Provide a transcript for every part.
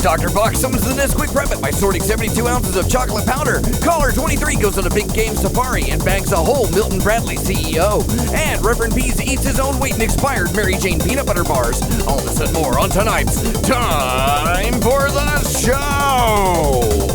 Dr. Fox summons the Quick Drop by sorting 72 ounces of chocolate powder. Caller 23 goes on a big game safari and bangs a whole Milton Bradley CEO. And Reverend Peas eats his own weight in expired Mary Jane peanut butter bars. All this and more on tonight's Time for the Show!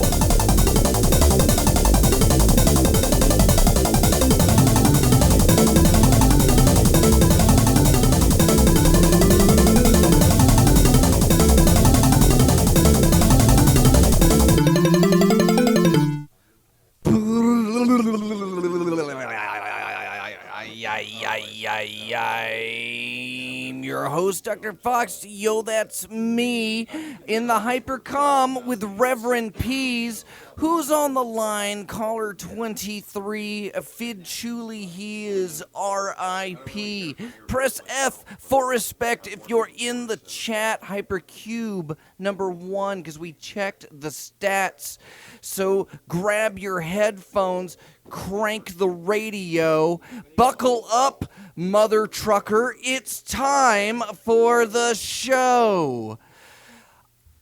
I'm your host, Dr. Fox. Yo, that's me in the Hypercube with Reverend Peas. Who's on the line? Caller 23. Fid Chuli, he is R.I.P. Press F for respect if you're in the chat. Hypercube #1, because we checked the stats. So grab your headphones, crank the radio, buckle up, mother trucker. It's time for the show.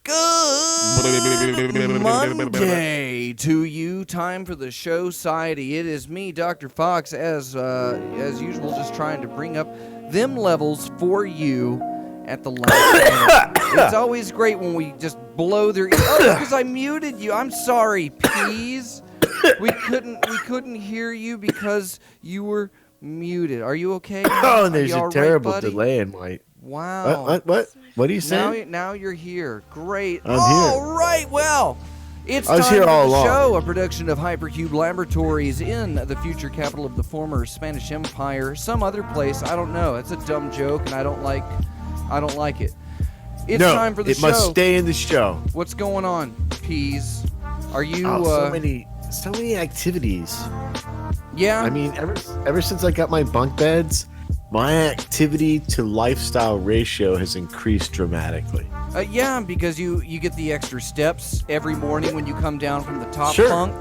Good Monday to you. Time for the show society. It is me, Dr. Fox, as usual, just trying to bring up them levels for you at the last minute. It's always great when we just blow their ears. Oh, because I muted you. I'm sorry, Peas. We couldn't hear you because you were muted. Are you okay? Oh, and there's a terrible delay in my. Wow. What are you saying? Now you're here. Great. I'm All here. right. Well, it's I was time here for all the along. show, a production of Hypercube Laboratories in the future capital of the former Spanish Empire, some other place. I don't know. It's a dumb joke, and I don't like it. It's time for the show. It must stay in the show. What's going on, Peas? Are you? So many activities. Yeah. I mean, ever since I got my bunk beds, my activity to lifestyle ratio has increased dramatically. Yeah, because you get the extra steps every morning when you come down from the top Sure. bunk.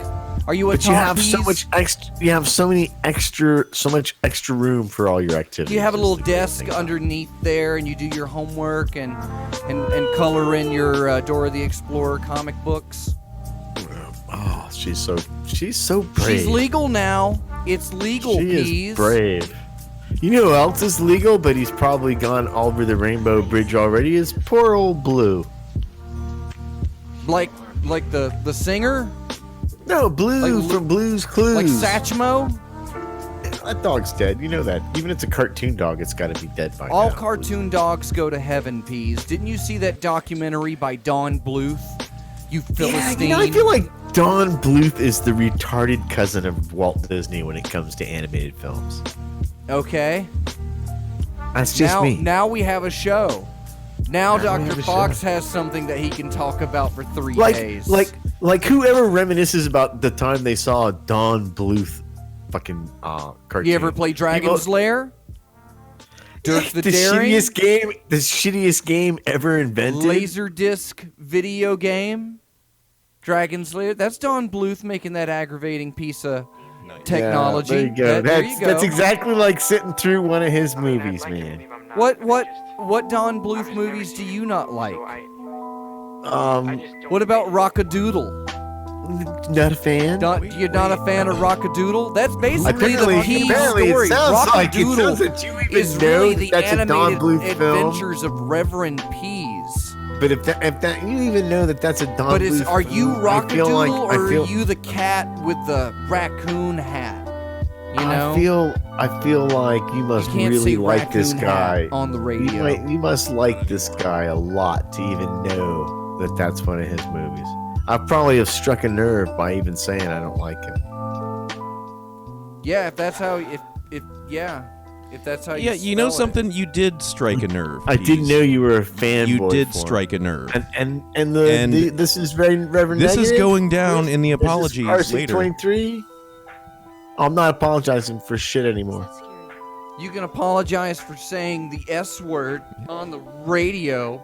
Are you a But top you have Peas? so much extra. You have so much extra room for all your activities. Do you have a little is the great desk thing about it. underneath there, and you do your homework and color in your Dora the Explorer comic books? Oh, she's so brave. She's legal now. It's legal, She Peas. is brave. You know who else is legal, but he's probably gone over the Rainbow Bridge already? Is poor old Blue. Like the singer? No, Blue Like from Blue's Clues. Like Satchmo? That dog's dead. You know that. Even if it's a cartoon dog, it's got to be dead by All now. cartoon dogs go to heaven, Peas. Didn't you see that documentary by Don Bluth? You Philistine. Yeah, I feel like Don Bluth is the retarded cousin of Walt Disney when it comes to animated films. Okay. That's just me. Now we have a show. Now Now we Dr. have a Fox show. has something that he can talk about for 3 Like, days. like whoever reminisces about the time they saw a Don Bluth fucking cartoon. You ever play Dragon's Lair? Dirk the Daring? the shittiest game ever invented. Laserdisc video game? Dragon's Lair? That's Don Bluth making that aggravating piece of technology. Yeah, there you go. There you go. That's exactly like sitting through one of his movies, man. What Don Bluth movies do you not like? What about Rockadoodle? Not a fan. You're not a fan of Rockadoodle? That's basically the Peas apparently story. it sounds like Rockadoodle you even is know really the that's a Don animated Bluth film. adventures of Reverend Peas. But if that you even know that's a Don But Bluth are you film, I feel like- Rockadoodle I or feel- are you the cat with the raccoon hat? You know? I feel like you must You can't really say like this raccoon guy hat on the radio. You must like this guy a lot to even know that that's one of his movies. I probably have struck a nerve by even saying I don't like him. Yeah, if that's how if that's how Yeah, you know spell it. something? You did strike a nerve. I didn't Peas. know you were a fanboy. You did for him. strike a nerve. And And this is Reverend. This is Negative? going down in the This is apologies later. RC23. I'm not apologizing for shit anymore. You can apologize for saying the S word on the radio.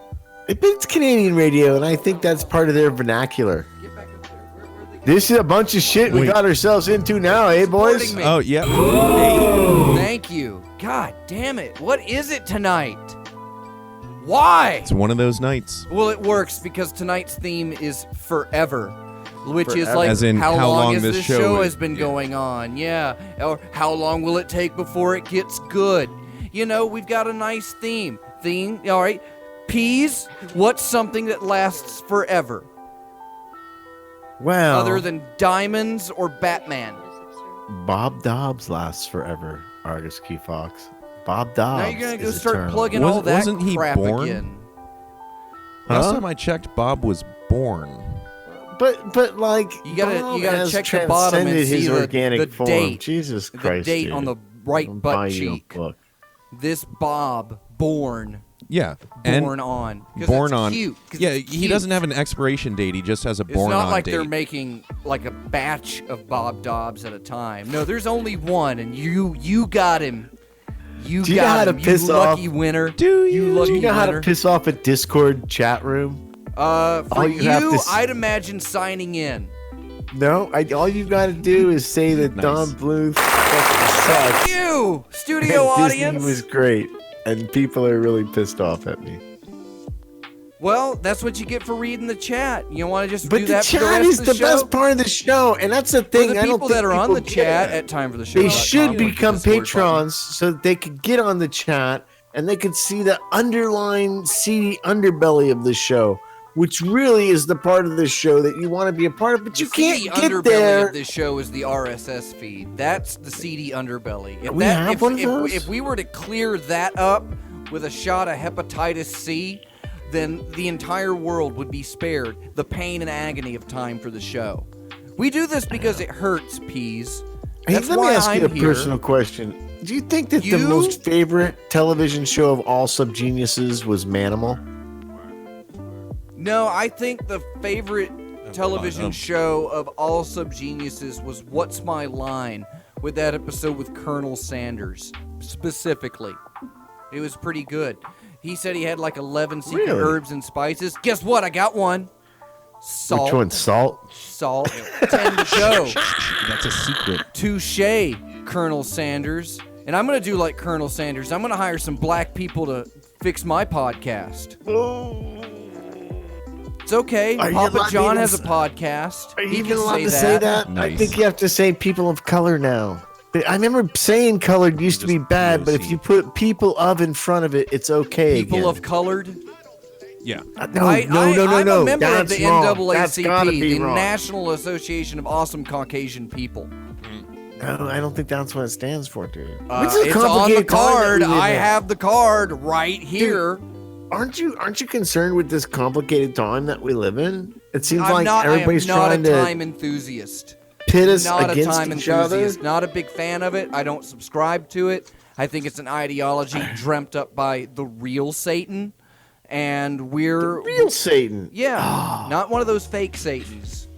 It's Canadian radio, and I think that's part of their vernacular. This is a bunch of shit we Wait. got ourselves into now, eh, boys? Supporting me. Oh, yeah. Hey. Thank you. God damn it. What is it tonight? Why? It's one of those nights. Well, it works because tonight's theme is forever, which is Forever. like As in how how long long has this this show show is- has been yeah. going on. Yeah. Or how long will it take before it gets good? You know, we've got a nice theme. All right. Peas, what's something that lasts forever? Well, Other than diamonds or Batman? Bob Dobbs lasts forever, Argus Q Fox. Bob Dobbs. Now you're going to go is start eternal. plugging all that Wasn't he crap born? again. Last Huh? time I checked, Bob was born. But like You gotta Bob you gotta has check the bottom and transcended see his the organic form. date. Jesus The Christ, date dude. on the right I'll butt buy you a cheek. book. This Bob born Yeah. And born on. 'Cause born it's on. Cute, 'cause Yeah, it's he cute. doesn't have an expiration date. He just has a It's born not on like date. they're making like a batch of Bob Dobbs at a time. No, there's only one, and you got him. You Do you know got how to him. piss you off? lucky winner. Do you? lucky Do you know how winner. to piss off a Discord chat room? For All you have to you, s- I'd imagine signing in. No, all you got to do is say that Nice. Don Bluth fucking sucks. You, studio And Disney audience. was great, and people are really pissed off at me. Well, that's what you get for reading the chat. You want to just But do the that for the chat rest is of the the show? best part of the show, and that's the For thing. the I don't people think that are on the people chat get it. at time for the show. They should become patrons so that they could get on the chat and they could see the underlying seedy underbelly of the show, which really is the part of the show that you want to be a part of, but you can't The get underbelly there. of this show is the RSS feed. That's the seedy underbelly. If We have one of those? If we were to clear that up with a shot of hepatitis C, then the entire world would be spared the pain and agony of time for the show. We do this because it hurts, Peas. Hey, That's let me why ask you I'm a here. personal question. Do you think that the You- most favorite television show of all subgeniuses was Manimal? No, I think the favorite television um, show of all subgeniuses was What's My Line, with that episode with Colonel Sanders, specifically. It was pretty good. He said he had like 11 secret Really? herbs and spices. Guess what? I got one. Salt. Which one? Salt? Salt. 10 to go. That's a secret. Touche, Colonel Sanders. And I'm going to do like Colonel Sanders. I'm going to hire some black people to fix my podcast. It's okay. Are you Papa allowed to John even has a s- podcast. Are you He even can allowed say to say that? I Nice. think you have to say people of color now. I remember saying colored used to be Just bad, but if POC. you put people of in front of it, it's okay People again. of colored. Yeah. No, I'm no. a member of That's the wrong. That's gotta NAACP, be the wrong. National Association of Awesome Caucasian People. No, I don't think that's what it stands for, dude. It's a on the complicated time that card. we live I in. have the card right here. Aren't you concerned with this complicated time that we live in? It seems I like am everybody's not trying a to time enthusiast. pit us Not a against time each other. enthusiast. Not a big fan of it. I don't subscribe to it. I think it's an ideology dreamt up by the real Satan, and we're Real Satan. yeah, not one of those fake Satans.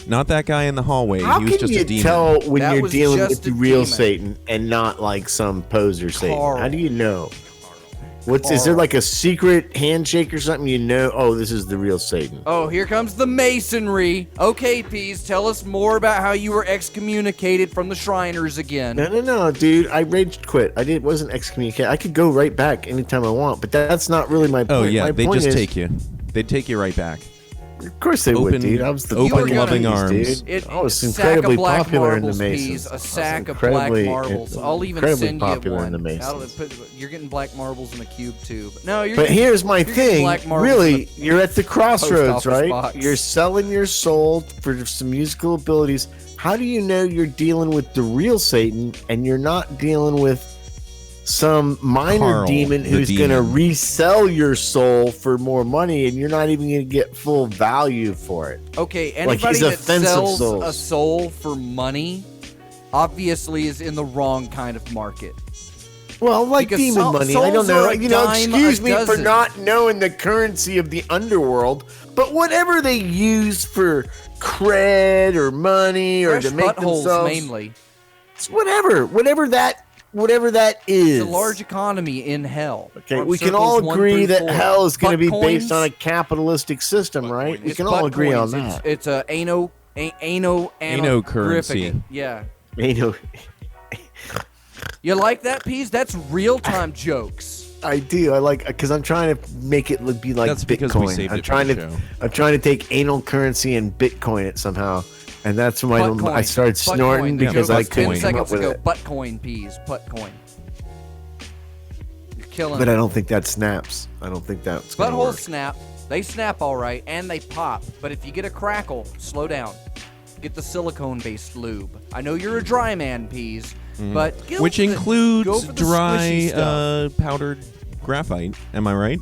Not that guy in the hallway. How he was can just you a demon. tell when That you're was dealing just with the a real demon. Satan and not like some poser Satan? Carl. How do you know? Is there like a secret handshake or something you know? Oh, this is the real Satan. Oh, here comes the masonry. Okay, Peas, tell us more about how you were excommunicated from the Shriners again. No, dude. I rage quit. Wasn't excommunicated. I could go right back anytime I want, but that's not really my point. Oh yeah, my they point just is, take you. They'd take you right back. Of course they would, Open- dude. I was the open fucking loving beast, arms. dude. I was sack of incredibly black popular in the marbles, Masons. Peas, I a was sack of black incredibly- marbles. I'll even incredibly send you popular one. in the Masons. You're getting black marbles in a cube too. But no, you're But getting, here's my you're getting thing. black marbles in Really, a you're at the crossroads, office right? box. You're selling your soul for some musical abilities. How do you know you're dealing with the real Satan and you're not dealing with some minor Carl, demon the who's going to demon. resell your soul for more money and you're not even going to get full value for it? Okay, Like, anybody he's that offensive sells souls. a soul for money obviously is in the wrong kind of market. Well, like Because demon money. I don't souls know. are a You know, dime excuse a me for dozen. not knowing the currency of the underworld, but whatever they use for cred or money or Fresh to make buttholes themselves mainly. it's whatever that is. It's a large economy in hell. Okay, From we can circles all 1 agree through that 4. hell is going to be Butt based coins, on a capitalistic system, right? We it's can all butt agree on coins. that. It's a currency. Yeah. You know, You like that, Peas? That's real-time jokes. I do. I like because I'm trying to make it be like That's Bitcoin. because we saved it for the show. I'm trying to take anal currency and Bitcoin it somehow, and that's when I started snorting because I couldn't 10 come up seconds with ago, it. butt coin peas, butt coin. You're killing But it. I don't think that snaps. I don't think that's gonna Buttholes work. snap. They snap all right, and they pop. But if you get a crackle, slow down. Get the silicone-based lube. I know you're a dry man, peas, but Which go includes for the squishy dry stuff. powdered graphite. Am I right?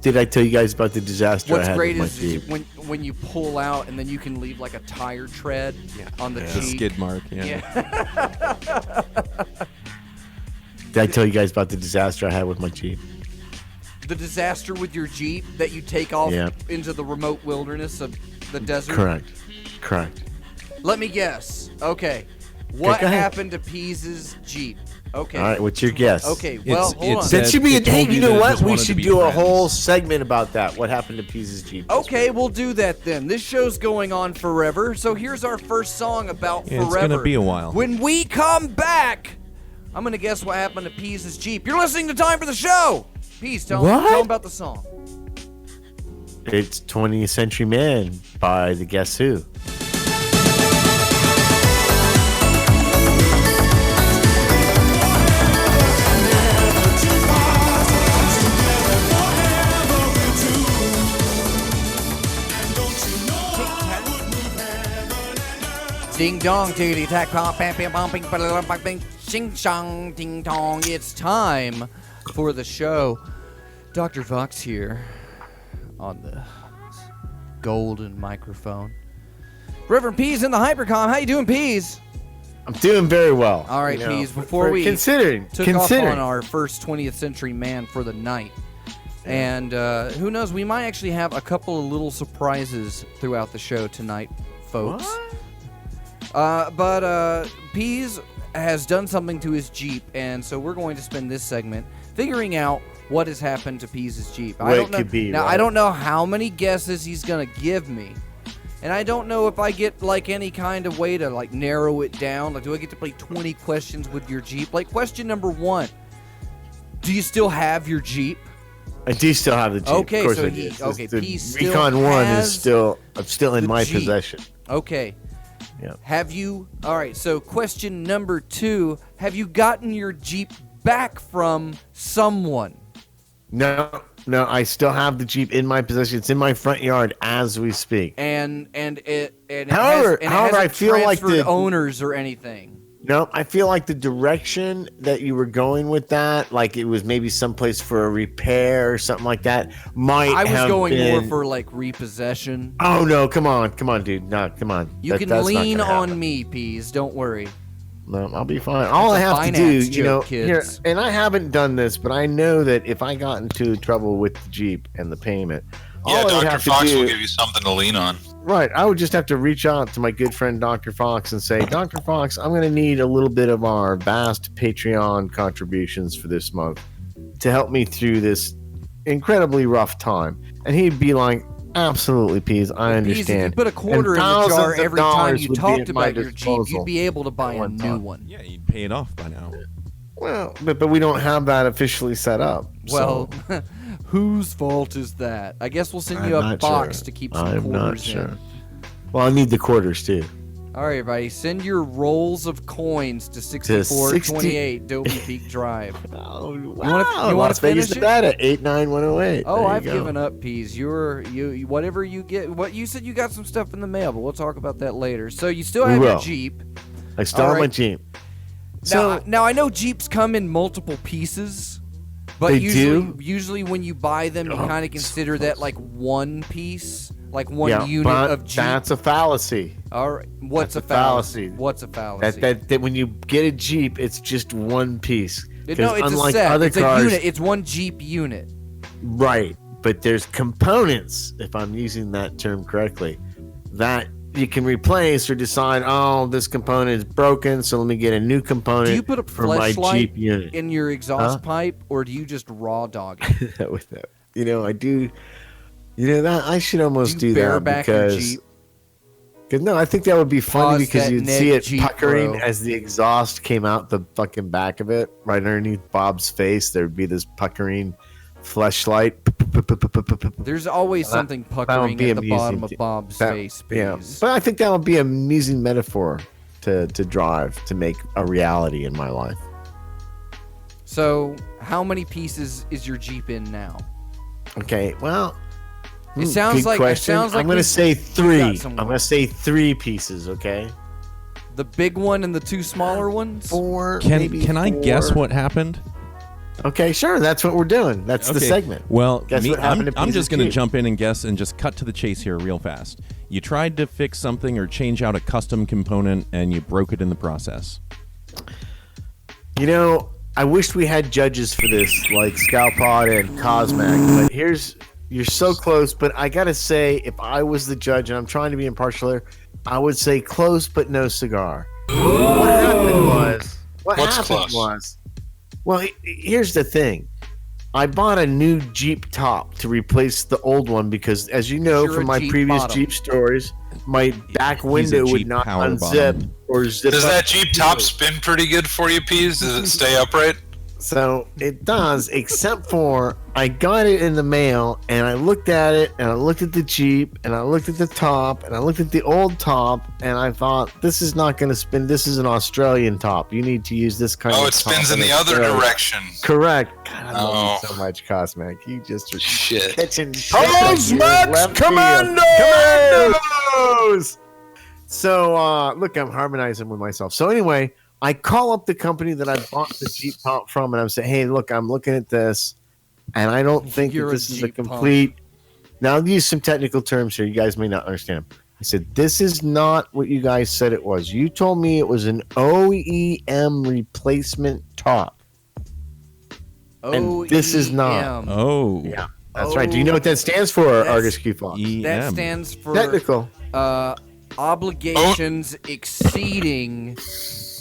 Did I tell you guys about the disaster What's I had great with is my Jeep? when you pull out, and then you can leave like a tire tread on the The cheek. skid mark. Yeah. Did I tell you guys about the disaster I had with my Jeep? The disaster with your Jeep that you take off into the remote wilderness of the desert. Correct. Let me guess. Okay. What go ahead. happened to Pease's Jeep? Okay. All right, what's your guess? Okay, well, hold on. That should be. It Hey, told you you know that it what? just We wanted to should be do a friends. whole segment about that. What happened to Pease's Jeep? Okay, we'll do that then. This show's going on forever, so here's our first song about Yeah, it's forever. gonna be a while. When we come back, I'm gonna guess what happened to Pease's Jeep. You're listening to Time for the Show. Pease, tell What? them about the song. It's 20th Century Man by the Guess Who. Ding dong, tiggity tack, pom, pam, pam, pom, ping, ba-da-dum, bang, bing, shing, shong, ding dong. It's time for the show. Dr. Fox here on the golden microphone. Reverend Peas in the Hypercom. How you doing, Peas? I'm doing very well. All right, you know, Peas, before for we considering took off on our first 20th Century Man for the night. And who knows, we might actually have a couple of little surprises throughout the show tonight, folks. But Peas has done something to his Jeep, and so we're going to spend this segment figuring out what has happened to Peas' Jeep. What I don't it know. could be, Now, right? I don't know how many guesses he's going to give me. And I don't know if I get, like, any kind of way to, like, narrow it down. Like, do I get to play 20 questions with your Jeep? Like, question number 1. Do you still have your Jeep? I do still have the Jeep. Okay, of course so I he- do. okay, the he still Recon 1 has is still in my Jeep. possession. Okay. Yeah. Have you... All right, so question number 2. Have you gotten your Jeep back from someone? No, I still have the Jeep in my possession. It's in my front yard as we speak. And it However, hasn't I feel like transferred the owners or anything. No, I feel like the direction that you were going with that, like it was maybe someplace for a repair or something like that, might I was have going been... more for like repossession. Oh no, come on, dude. No, come on. You can that's not lean gonna on happen. me, Peas. Don't worry. No, I'll be fine. All I It's a have to do, finance you know, joke, kids. here, and I haven't done this, but I know that if I got into trouble with the Jeep and the payment, Yeah, all I would Dr. have to Fox do, will give you something to lean on. right, I would just have to reach out to my good friend Dr. Fox and say, Dr. Fox, I'm going to need a little bit of our vast Patreon contributions for this month to help me through this incredibly rough time. And he'd be like, absolutely, Peas, I Peas, understand. if you put a quarter in And the jar thousands of every time dollars you would be talked at my about your Jeep, disposal you'd be able to buy at a one new time. one. Yeah, you'd pay it off by now. Well, but we don't have that officially set up. Well, so whose fault is that? I guess we'll send you I'm a not box sure. to keep some I'm quarters not in. sure. Well, I need the quarters too. All right, everybody, send your rolls of coins to 6428 Dopey Peak Drive. Oh, you wow. wanna Las Vegas, finish it? Nevada, 89108. Oh, There you I've go. given up, Peas. You whatever you get. What you said, you got some stuff in the mail, but we'll talk about that later. So you still We have your will. Jeep. I still All have my right. Jeep. Now I know Jeeps come in multiple pieces, but They usually when you buy them, you Oh, kind of consider that like one piece, like one yeah, unit but of Jeep. that's a fallacy. All right, what's a that's a fallacy. fallacy? What's a fallacy? That when you get a Jeep, it's just one piece. No, 'Cause it's a unlike set. other It's cars, a unit. It's one Jeep unit. right? But there's components, if I'm using that term correctly, that you can replace or decide. Oh, this component is broken, so let me get a new component. Do you put a for my flashlight Jeep unit? in your exhaust pipe, or do you just raw dog it? With that, you know, I do. You know that I should almost Do you do that bareback your because Jeep? Good. No, I think that would be funny Pause because that you'd neck see it Jeep, puckering bro. as the exhaust came out the fucking back of it, right underneath Bob's face. There would be this puckering fleshlight. There's always something puckering be at the bottom amusing. of Bob's That- face. Yeah, Peas. but I think that would be an amusing metaphor to drive to make a reality in my life. So, how many pieces is your Jeep in now? Okay, well, It sounds good like question. it sounds like I'm going to we've say got 3. I'm some- going to say 3 pieces. Okay, The big one and the 2 smaller ones. 4. maybe Can I 4. guess what happened? Okay, sure. That's what we're doing. That's the Okay. segment. Well, Guess what happened to I'm Peas' just going to Jeep? jump in and guess and just cut to the chase here real fast. You tried to fix something or change out a custom component and you broke it in the process. You know, I wish we had judges for this, like Scalpod and Cosmac. But you're so close. But I gotta say, if I was the judge, and I'm trying to be impartial here, I would say close, but no cigar. What happened was, What's close? well, here's the thing. I bought a new Jeep top to replace the old one because, as you know You're from a my Jeep previous bottom. Jeep stories, my back He's a window would Jeep not power unzip bottom. or zip Does up. that Jeep top spin pretty good for you, Peas? Does it stay upright? So it does, except for I got it in the mail and I looked at it and I looked at the Jeep and I looked at the top and I looked at the old top and I thought, this is not going to spin. This is an Australian top. You need to use this kind of Oh, it top spins in the other Australia. direction. Correct. God, I love Oh. you so much, Cosmac. You just are Shit. catching Cosmac's Commandos! So, look, I'm harmonizing with myself. So anyway, I call up the company that I bought the Jeep top from, and I'm saying, "Hey, look, I'm looking at this, and I don't think that You're a this is a Jeep punk. complete." Now, I'll use some technical terms here. You guys may not understand. I said, "This is not what you guys said it was. You told me it was an OEM replacement top, and this is not." OEM. Oh. Yeah, that's right. Do you know what that stands for, That's- Argus Q Fox? That EM. stands for Technical. obligations exceeding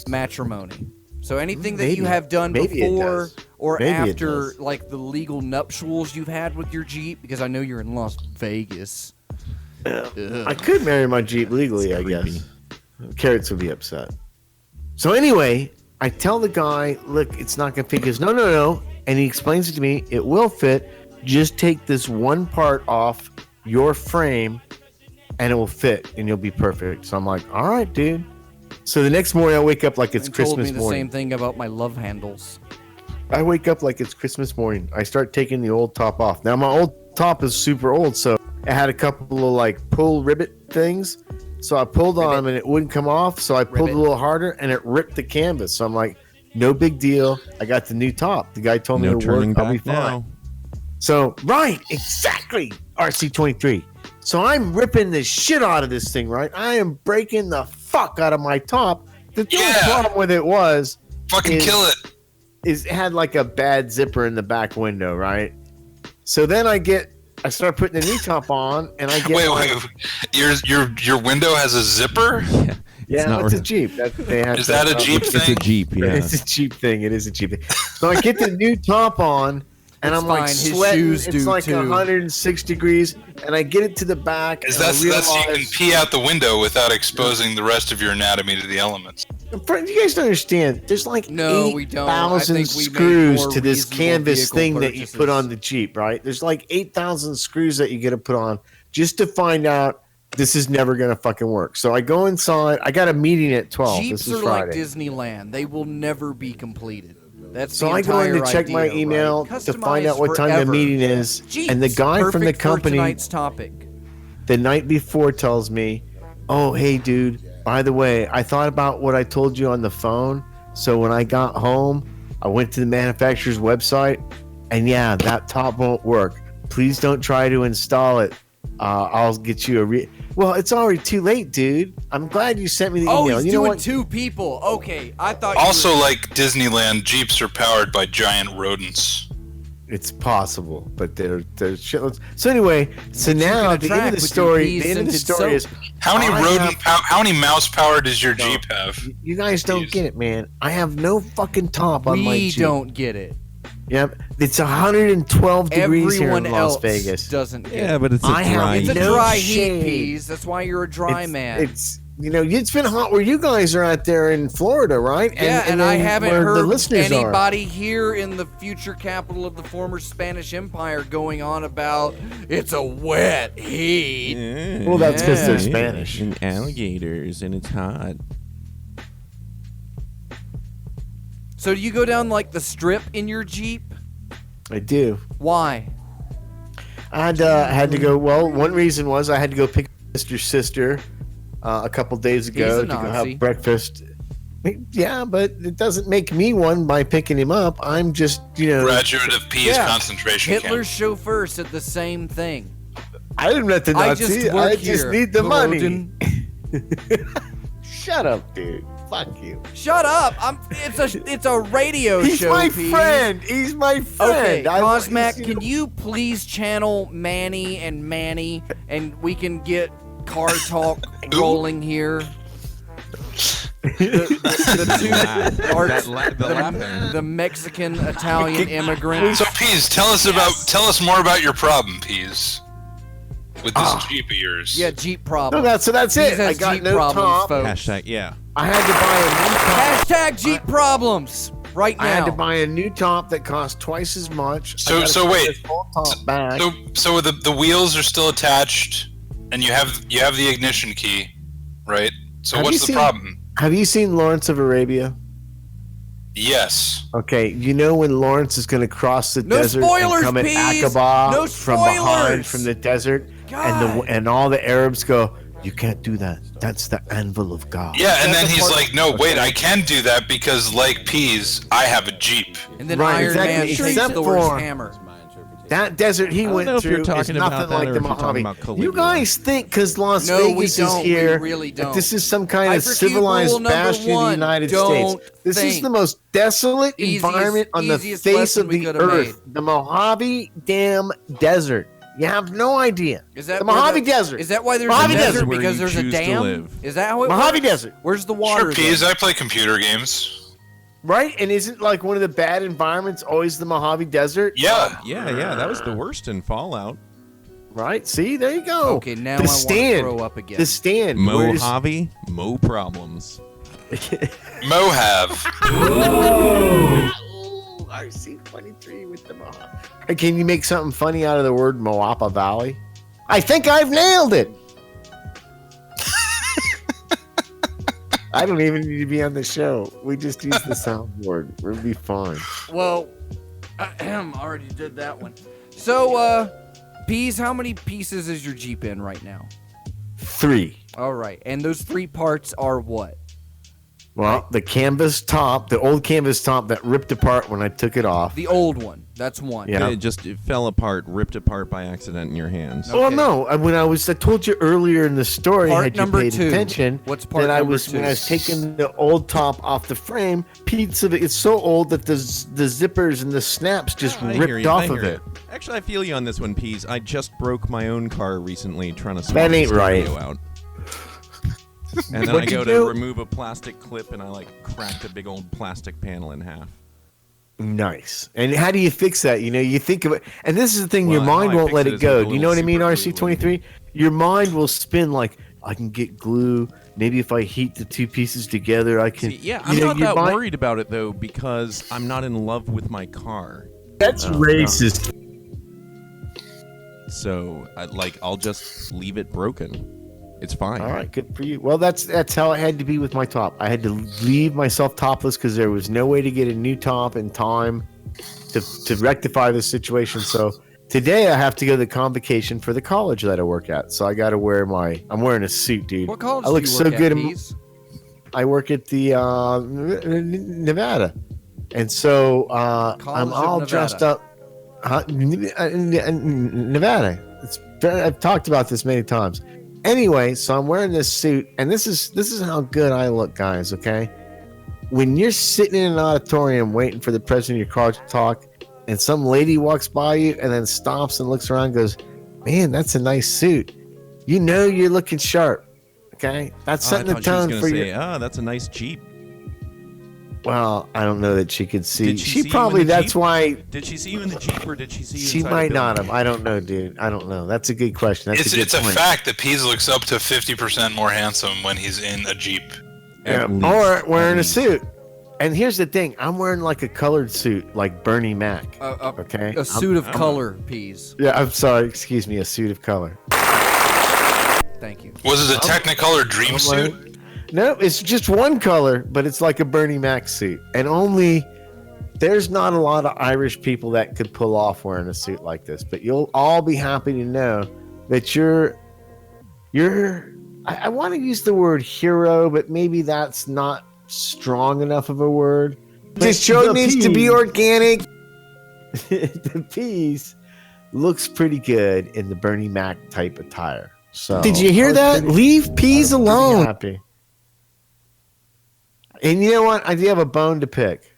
matrimony. So anything that you Maybe. have done Maybe it before does. or Maybe it after, does. like the legal nuptials you've had with your Jeep, because I know you're in Las Vegas. I could marry my Jeep legally, I creepy. guess. Carrots would be upset. So anyway, I tell the guy, look, it's not going to fit. He goes, no. And he explains it to me. It will fit. Just take this one part off your frame and it will fit and you'll be perfect. So I'm like, all right, dude. So the next morning I wake up like it's And told Christmas me the morning. same thing about my love handles. I wake up like it's Christmas morning. I start taking the old top off. Now my old top is super old, so it had a couple of like pull ribbit things. So I pulled on them and it wouldn't come off. So I pulled Ribbit. a little harder and it ripped the canvas. So I'm like, no big deal. I got the new top. The guy told me No to turning work. I'll be back fine. now. So right, exactly. RC23. So I'm ripping the shit out of this thing, right? I am breaking the fuck out of my top. The only Yeah. problem with it was Fucking kill it. it had like a bad zipper in the back window, right? So then I start putting the new top on, and I get Wait. Your window has a zipper? yeah, not it's a re- Jeep. They have Is that a Jeep It's a thing? Jeep, yeah. It's a Jeep thing. It is a Jeep thing. So I get the new top on, and It's I'm like fine. His sweating. shoes It's do like too. 106 degrees, and I get it to the back. Is and I that's so you can realize- pee out the window without exposing the rest of your anatomy to the elements? You guys don't understand. There's like No, we don't. I 8,000 think we made screws more to this reasonable canvas vehicle thing that you purchases. put on the Jeep, right? There's like 8,000 screws that you get to put on just to find out this is never going to fucking work. So I go inside. I got a meeting at 12. Jeeps this is are like Friday. Disneyland. They will never be completed. That's So the I go in to entire check my idea, email right? to find out Customized what time forever. the meeting is. Jeeps, and the guy from the perfect for company tonight's topic. the night before tells me, oh, hey, dude, by the way, I thought about what I told you on the phone. So when I got home, I went to the manufacturer's website, and yeah, that top won't work. Please don't try to install it. I'll get you a well, it's already too late, dude. I'm glad you sent me the Oh, email. he's You know doing what? 2 people. Okay, I thought. Also, you were, like Disneyland, Jeeps are powered by giant rodents. It's possible, but they're shitloads. So anyway, so Which you now can the end attract of the with your story. pea The end of the scented story is soap. How many how many mouse power does your No. Jeep have? you guys don't Jeez. get it, man. I have no fucking top on my we Jeep. don't get it. Yep. It's 112 degrees here in Everyone Las else Vegas. doesn't get Yeah, it. but it's a I have dry It's a no dry shade. heat, Peas. That's why you're a dry man. It's it's been hot where you guys are out there in Florida, right? Yeah, and I then haven't where the heard listeners are. anybody here in the future capital of the former Spanish Empire going on about it's a wet heat. Yeah. Well, that's because they're Yeah. Spanish. And alligators, and it's hot. So do you go down like the strip in your Jeep? I do. Why? I had to go. Well, one reason was I had to go pick up Mr. Sister a couple days ago He's a to go Nazi. have breakfast. Yeah, but it doesn't make me one by picking him up. I'm just, Graduate of Peas Yeah. concentration Hitler's camp. chauffeur said the same thing. I'm not the I Nazi. just work I just here. need the money. Gordon. Shut up, dude. Fuck you. Shut up! It's a radio He's show. my Peas. friend. He's my friend. Okay, I want- Cosmac, he's, can you please channel Manny and Manny, and we can get car talk rolling here? The two, the Mexican Italian immigrants. So Peas, tell us more about your problem, Peas. With this Jeep of yours. Yeah, Jeep No, problem. that's Peas it. I has got Jeep no problems, top. folks. Hashtag, yeah. I had to buy a new top. Hashtag Jeep problems right now. I had to buy a new top that cost twice as much. So- I gotta so put wait. this whole top back. So the wheels are still attached, and you have the ignition key, right? So Have what's you the seen- problem? Have you seen Lawrence of Arabia? Yes. Okay, you know when Lawrence is going to cross the No desert spoilers, and come at Peas! Aqaba No from behind spoilers! from the desert, God. and all the Arabs go, "You can't do that. That's the anvil of God." Yeah, and That's then the he's part- like, "No, wait, I can do that because, like Peas, I have a Jeep." And then Right, Iron exactly. Man takes Except Thor's for- hammer. That desert he I don't went know if you're through is talking about nothing that like or the if you're talking Mojave. about You Caligula. guys think because Las No, we Vegas don't. is here, We really that don't. this is some kind of Hypercube civilized rule number bastion of the one, United don't States. This is think. the most desolate Easiest- environment on the easiest face lesson of we the coulda earth. The Mojave Damn Desert. You have no idea. Is that the where Mojave Desert? Is that why there's Mojave a Desert. desert? Where Because you there's a choose to dam? live. Is that how it Mojave works? Desert, Where's the water? Sure, Peas, I play computer games. right? And isn't like one of the bad environments always the Mojave Desert? Yeah. Yeah, that was the worst in Fallout. Right? See, there you go. Okay, now the I want to stand. throw up again. The stand. where does- Mojave, mo problems. Mohave. RC23 with the Mojave. Hey, can you make something funny out of the word Moapa Valley? I think I've nailed it. I don't even need to be on the show. We just use the soundboard. We'll be fine. Well, already did that one. So, Peas, how many pieces is your Jeep in right now? 3. All right, and those 3 parts are what? Well, the canvas top, the old canvas top that ripped apart when I took it off. The old one. That's one. Yeah. It fell apart, ripped apart by accident in your hands. No. Well, Okay. no. I told you earlier in the story, Part had you number paid 2. attention, What's part that I number was 2? when I was taking the old top off the frame. Piece of it, it's so old that the zippers and the snaps just I hear ripped you, I off of hear it. you. Actually, I feel you on this one, Peas. I just broke my own car recently trying to swap That the ain't right. stereo out. And then I What'd you go do? to remove a plastic clip and I cracked a big old plastic panel in half. Nice. And how do you fix that? You think of it, and this is the thing: your Well, how mind I won't fix let it it is go. with a Do you know what I little mean? super glue RC23. Your mind will spin like, I can get glue. Maybe if I heat the 2 pieces together, I can. See, yeah, I'm not that worried about it though because I'm not in love with my car. That's racist. So I'll just leave it broken. It's fine. All right, good for you. Well, that's how it had to be with my top. I had to leave myself topless because there was no way to get a new top in time to rectify this situation. So today I have to go to the convocation for the college that I work at. So I got to wear I'm wearing a suit, dude. What college I look do you so work good. at, Peas? I work at the Nevada, and so I'm College of all Nevada. dressed up. Nevada. I've talked about this many times. Anyway, so I'm wearing this suit, and this is how good I look, guys. Okay, when you're sitting in an auditorium waiting for the president of your college to talk, and some lady walks by you and then stops and looks around, and goes, "Man, that's a nice suit." You know you're looking sharp. Okay, that's I setting the thought she was tone gonna for say, you. "Ah, that's a nice Jeep." Well, I don't know that she could see. Did she see you in probably, the that's Jeep? why. Did she see you in the Jeep or did she see you She inside might the not building? have. I don't know, dude. I don't know. That's a good question. That's a good It's a point. fact that Peas looks up to 50% more handsome when he's in a Jeep. At least, or at wearing a least. suit. And here's the thing: I'm wearing like a colored suit, like Bernie Mac. Okay. A suit of color, Peas. Yeah, I'm sorry. Excuse me. A suit of color. Thank you. Was it a Technicolor dream I'm suit? wearing- No, it's just one color, but it's like a Bernie Mac suit, and there's not a lot of Irish people that could pull off wearing a suit like this. But you'll all be happy to know that you're. I want to use the word hero, but maybe that's not strong enough of a word. This show needs to be organic. The Peas looks pretty good in the Bernie Mac type attire. So Did you hear that? Leave Peas I'm pretty alone. happy. And you know what? I do have a bone to pick.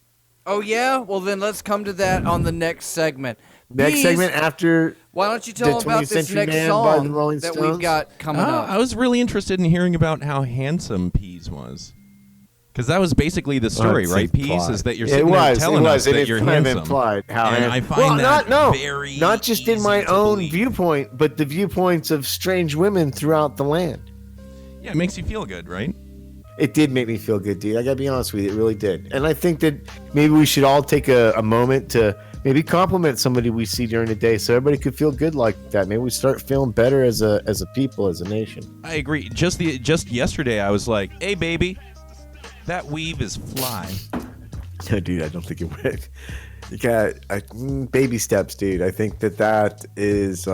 Oh yeah? Well then let's come to that on the next segment. Next Peas, segment after why don't you the tell them about 20th this Century next Man by the song Rolling that Stones? we've got coming up? I was really interested in hearing about how handsome Peas was. Because that was basically the story, It's right, Peas? implied. Is that you're It sitting there was, telling it us was, and that it's you're kind of handsome. implied how And I I find that very not just in my easy to own believe. viewpoint, but the viewpoints of strange women throughout the land. Yeah, it makes you feel good, right? It did make me feel good, dude. I gotta be honest with you, it really did. And I think that maybe we should all take a moment to maybe compliment somebody we see during the day, so everybody could feel good like that. Maybe we start feeling better as a people, as a nation. I agree. Just yesterday, I was like, "Hey, baby, that weave is fly." No, dude, I don't think it would. You got baby steps, dude. I think that is,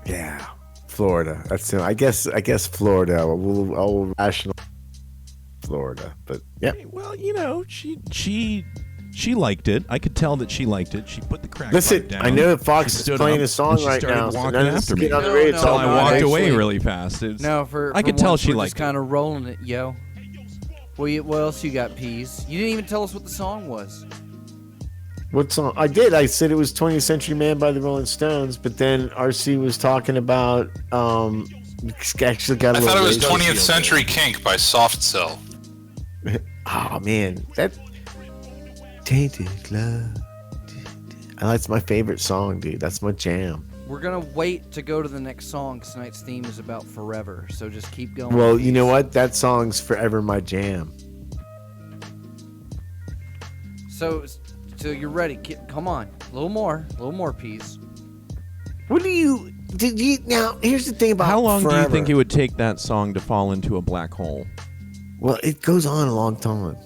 yeah, Florida. That's I guess Florida. I'll rational Florida, but yeah. Well, you know, she liked it. I could tell that she liked it. She put the crack Listen, pipe down. I know that Fox She is stood playing up, a song and she right started now. So walking none of this after is me. getting on the No, radio. no, It's Until all I about walked actually- away really fast. It was, No, for I could for tell once, she we're liked just kind of rolling it, yo. What else you got, Peas? You didn't even tell us what the song was. What song? I did. I said it was 20th Century Man by the Rolling Stones, but then RC was talking about actually got a I little thought it was lazy. 20th Century Kink by Soft Cell. Oh man, that Tainted Love. That's my favorite song, dude. That's my jam. We're gonna wait to go to the next song because tonight's theme is about forever. So just keep going. Well, you Peas. know what? That song's forever my jam. So you're ready. Come on, a little more, Peas. What do you did you now? Here's the thing about How long do you forever. think it would take that song to fall into a black hole? Well, it goes on a long time.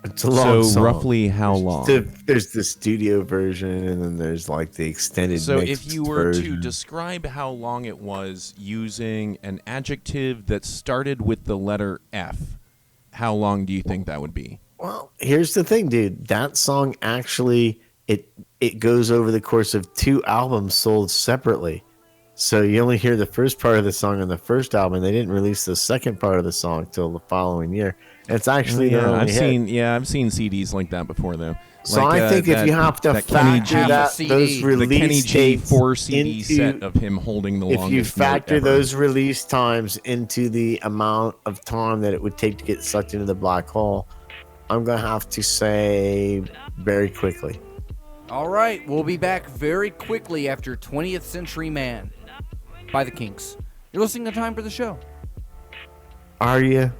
It's a long So song. roughly how long? There's the studio version, and then there's like the extended. So mixed if you were to version. describe how long it was using an adjective that started with the letter F, how long do you think that would be? Well, here's the thing, dude. That song actually it goes over the course of 2 albums sold separately. So you only hear the first part of the song on the first album. They didn't release the second part of the song till the following year. And it's actually their only I've hit. I've seen CDs like that before though. So Like, I think if you have to that Kenny factor G, that CD. those The the release Kenny G dates 4 CD into, set of him holding the if longest you note factor ever. those release times into the amount of time that it would take to get sucked into the black hole, I'm gonna have to say very quickly. All right, we'll be back very quickly after 20th Century Man by the Kinks. You're listening to Time for the Show. Are you?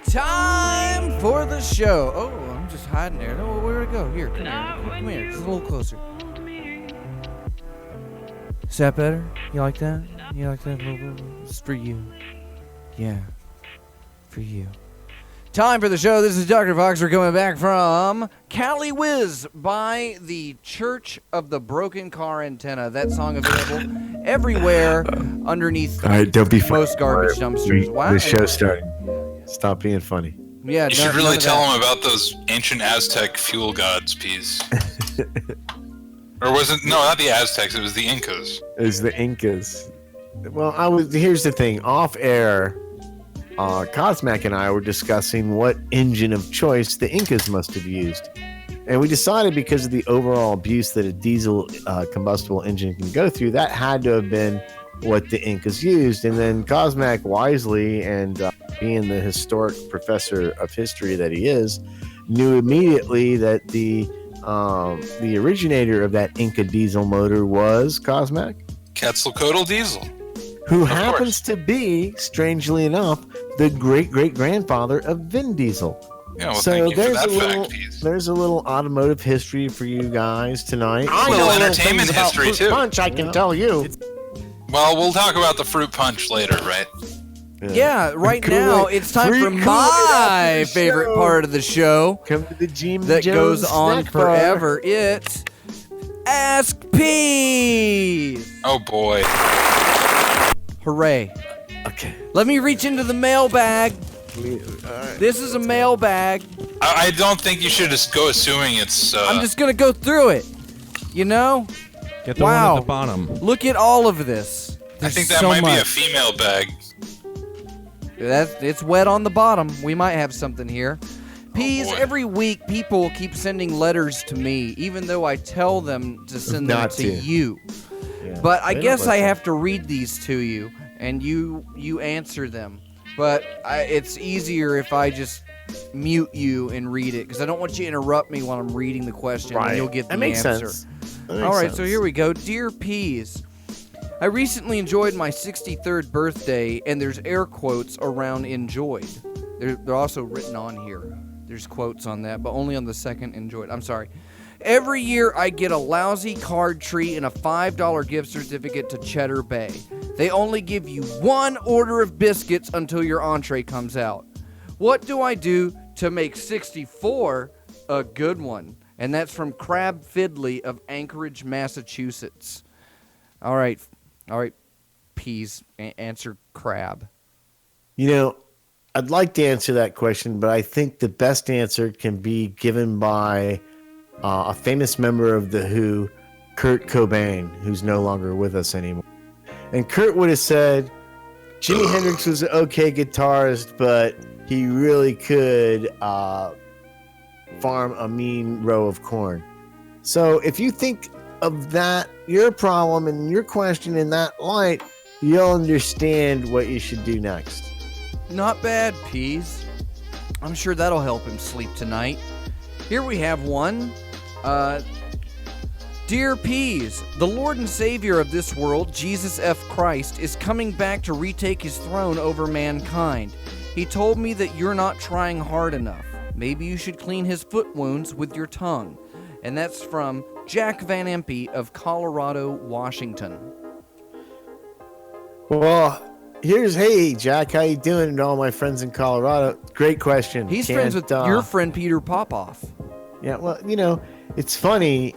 Time for the show. Oh, I'm just hiding there. Oh, where'd it go? Here, come here. Just a little closer. Is that better? You like that? You like that? It's for you. Yeah, for you. Time for the show. This is Dr. Fox. We're coming back from Cali Whiz by the Church of the Broken Car Antenna. That song available everywhere underneath All right, don't be funny. most garbage dumpsters. Wow. The show's starting. Stop being funny. Yeah, You should really tell them about those ancient Aztec fuel gods, Peas. Or was it? No, not the Aztecs. It was the Incas. It was the Incas. Well, here's the thing. Off air, Cosmac and I were discussing what engine of choice the Incas must have used. And we decided because of the overall abuse that a diesel combustible engine can go through, that had to have been what the Incas used. And then Cosmac wisely, and being the historic professor of history that he is, knew immediately that the originator of that Inca diesel motor was Cosmac, Quetzalcoatl diesel. who happens to be, strangely enough, the great-great-grandfather of Vin Diesel. Yeah, well, So thank you for there's that a little, fact, Peas. there's a little automotive history for you guys tonight. I know entertainment history, too. Punch, I can tell you. Well, we'll talk about the fruit punch later, right? Yeah, right Kool-Aid. now it's time Free for Kool-Aid my after the favorite show. part of the show Come to the Jim that Jones goes on snack bar. forever. It's Ask Peas. Oh boy. Hooray. Okay. Let me reach into the mailbag. This is a mailbag. I don't think you should just go assuming it's. I'm just going to go through it. You know? Get the Wow. one at the bottom. Look at all of this. I There's think that so might be a much. female bag. It's wet on the bottom. We might have something here. Peas, boy. every week people keep sending letters to me, even though I tell them to send them Not to to. you. Yeah. But I They don't guess I listen. have to read these to you, and you answer them. But it's easier if I just mute you and read it, because I don't want you to interrupt me while I'm reading the question, and you'll get the that makes answer. sense. That makes All right, sense. so here we go. Dear Peas, I recently enjoyed my 63rd birthday, and there's air quotes around enjoyed. They're also written on here. There's quotes on that, but only on the second enjoyed. I'm sorry. Every year I get a lousy card treat and a $5 gift certificate to Cheddar Bay. They only give you one order of biscuits until your entree comes out. What do I do to make 64 a good one? And that's from Crab Fiddley of Anchorage, Massachusetts. All right, Peas, answer Crab. You know, I'd like to answer that question, but I think the best answer can be given by a famous member of The Who, Kurt Cobain, who's no longer with us anymore. And Kurt would have said, Jimi Hendrix was an okay guitarist, but he really could farm a mean row of corn. So if you think of that, your problem and your question in that light, you'll understand what you should do next. Not bad, Peas. I'm sure that'll help him sleep tonight. Here we have one. Dear Peas, the Lord and Savior of this world, Jesus F. Christ, is coming back to retake his throne over mankind. He told me that you're not trying hard enough. Maybe you should clean his foot wounds with your tongue. And that's from Jack Van Impe of Colorado, Washington. Well, hey Jack, how you doing? And all my friends in Colorado. Great question. He's friends with your friend Peter Popoff. Yeah, well, you know, it's funny.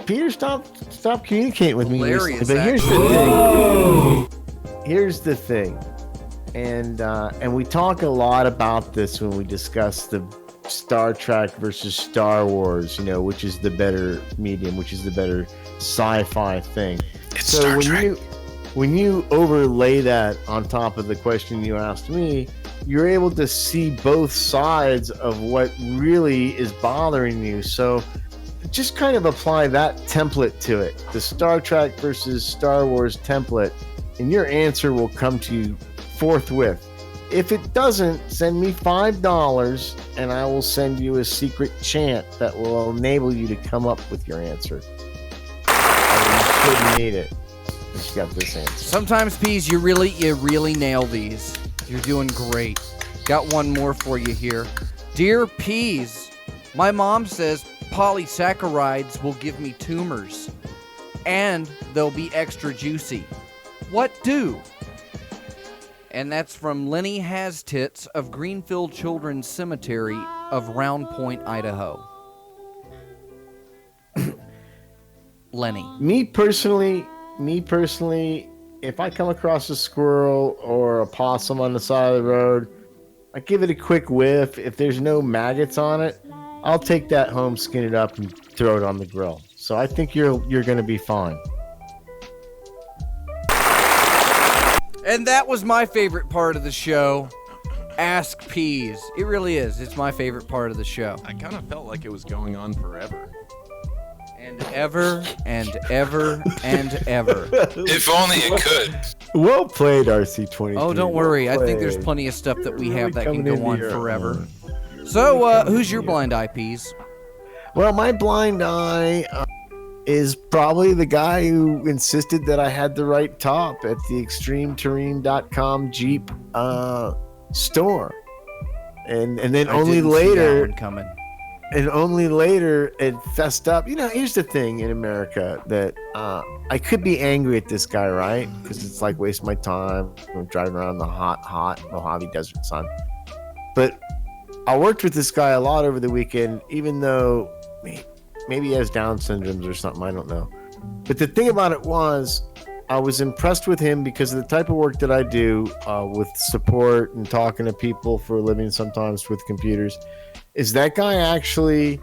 Peter stopped communicating with me Hilarious, recently, but here's the thing. And we talk a lot about this when we discuss the Star Trek versus Star Wars, you know, which is the better medium, which is the better sci-fi thing. It's So Star Trek. when you overlay that on top of the question you asked me, you're able to see both sides of what really is bothering you. So just kind of apply that template to it, the Star Trek versus Star Wars template, and your answer will come to you forthwith. If it doesn't, send me $5 and I will send you a secret chant that will enable you to come up with your answer. I mean, you shouldn't need it. You got this answer. Sometimes, Peas, you really nail these. You're doing great. Got one more for you here. Dear Peas, my mom says polysaccharides will give me tumors, and they'll be extra juicy. What do? And that's from Lenny Hastits of Greenfield Children's Cemetery of Round Point, Idaho. Lenny. Me personally, if I come across a squirrel or a possum on the side of the road, I give it a quick whiff. If there's no maggots on it, I'll take that home, skin it up, and throw it on the grill. So I think you're going to be fine. And that was my favorite part of the show. Ask Peas. It really is. It's my favorite part of the show. I kind of felt like it was going on forever. And ever and ever and ever. If only it could. Well played, RC23. Oh, don't worry. I think there's plenty of stuff that we have that can go on forever. So, who's your blind eye, Peas? Well, my blind eye is probably the guy who insisted that I had the right top at the extremeterrain.com Jeep store. And then only later it fessed up. You know, here's the thing in America that I could be angry at this guy, right? Because it's like wasting my time. I'm driving around the hot Mojave Desert sun. But I worked with this guy a lot over the weekend, even though maybe he has Down syndrome or something. I don't know. But the thing about it was, I was impressed with him because of the type of work that I do with support and talking to people for a living, sometimes with computers. Is that guy actually,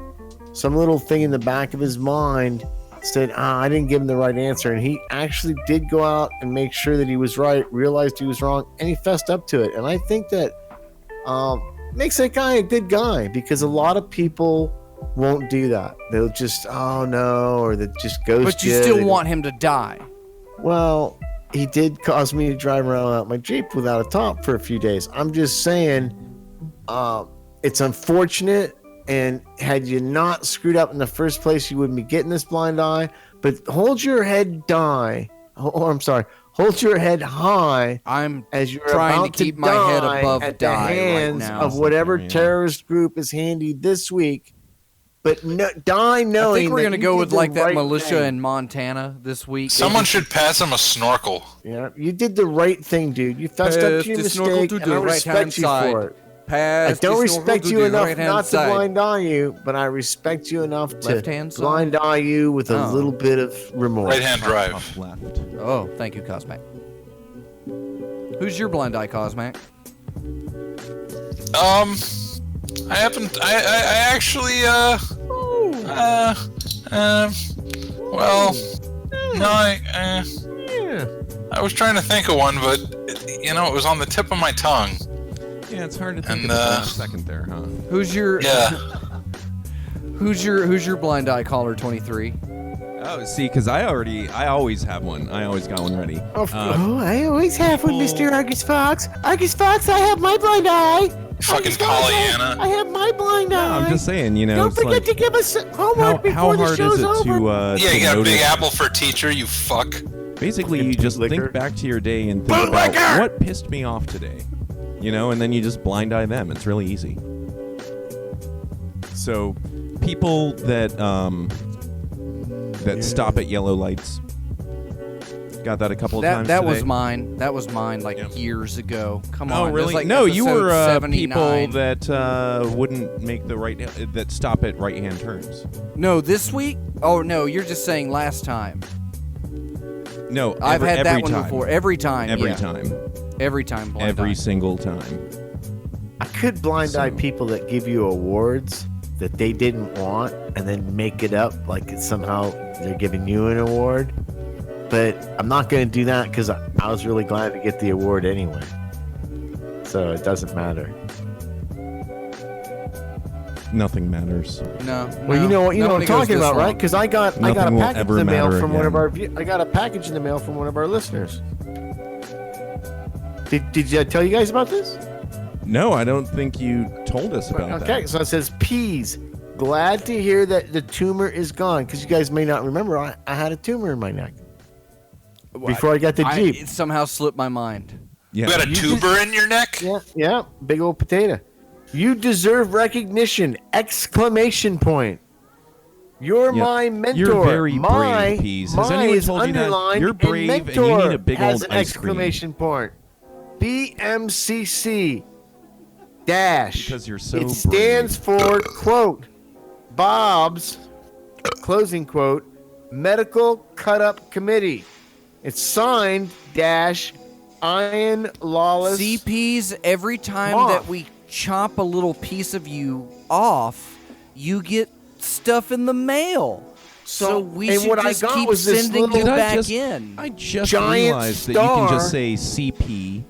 some little thing in the back of his mind said, I didn't give him the right answer. And he actually did go out and make sure that he was right, realized he was wrong, and he fessed up to it. And I think that makes that guy a good guy, because a lot of people won't do that. They'll just, oh no, or they just ghost. But you still want him to die. Well, he did cause me to drive around without my Jeep without a top for a few days. I'm just saying, it's unfortunate, and had you not screwed up in the first place, you wouldn't be getting this blind eye. But hold your head hold your head high. I'm as you're trying about to keep my head above at die the hands right now. of whatever terrorist group is handy this week. But die knowing. I think we're going to go with like that militia in Montana this week. Someone should pass him a snorkel. Yeah, you did the right thing, dude. You fessed up to your mistake, and I respect you for it. I don't respect you enough not to blind eye you, but I respect you enough to blind eye you with a little bit of remorse. Right-hand drive. Left. Oh, thank you, Cosmac. Who's your blind eye, Cosmac? I actually, I was trying to think of one, but, it was on the tip of my tongue. Yeah, it's hard to think of the last second there, huh? Who's your blind eye, caller 23? Oh, see, because I always have one. I always got one ready. I always have one, Mr. Argus Fox. Argus Fox, I have my blind eye. Fucking Pollyanna. I have my blind eye. I'm just saying, Don't forget to give us homework before the show's over. Yeah, you got a Big Apple for a teacher, you fuck. Basically, you just think back to your day and think about what pissed me off today. And then you just blind eye them. It's really easy. So, people that stop at yellow lights. Got that a couple of times That today. was mine. That was mine years ago. Come on. Oh, really? Like no, you were 79. people that wouldn't make the that stop at right-hand turns. No, this week? Oh, no, you're just saying last time. No, I've had that one time. before. Every time. Every time. Every time blind Every eye. single time. I could blind eye people that give you awards that they didn't want and then make it up like it's somehow they're giving you an award. But I'm not going to do that because I was really glad to get the award anyway. So it doesn't matter. Nothing matters. No. Well, you know what I'm talking about, right? Because I got a Nothing will package in ever the mail matter from one of again. our I got a package in the mail from one of our listeners. Did I tell you guys about this? No, I don't think you told us about that. Okay, so it says, Peas, glad to hear that the tumor is gone. Because you guys may not remember, I had a tumor in my neck before I got the Jeep. It somehow slipped my mind. Yeah. You got a tuber in your neck? Yeah, big old potato. You deserve recognition! Exclamation point. You're my mentor. You're very brave, Peas. Has anyone told you that? You're brave and you need a big has old an ice cream. exclamation point. BMCC dash. Because you're so It stands for, quote, Bob's, closing quote, Medical Cut-Up Committee. It's signed dash Iron Lawless. CPs, every time Moth. that we chop a little piece of you off, you get stuff in the mail. So we and should what I just got keep was this sending little- you Did back in. I just Giant realized that you can just star. say CP.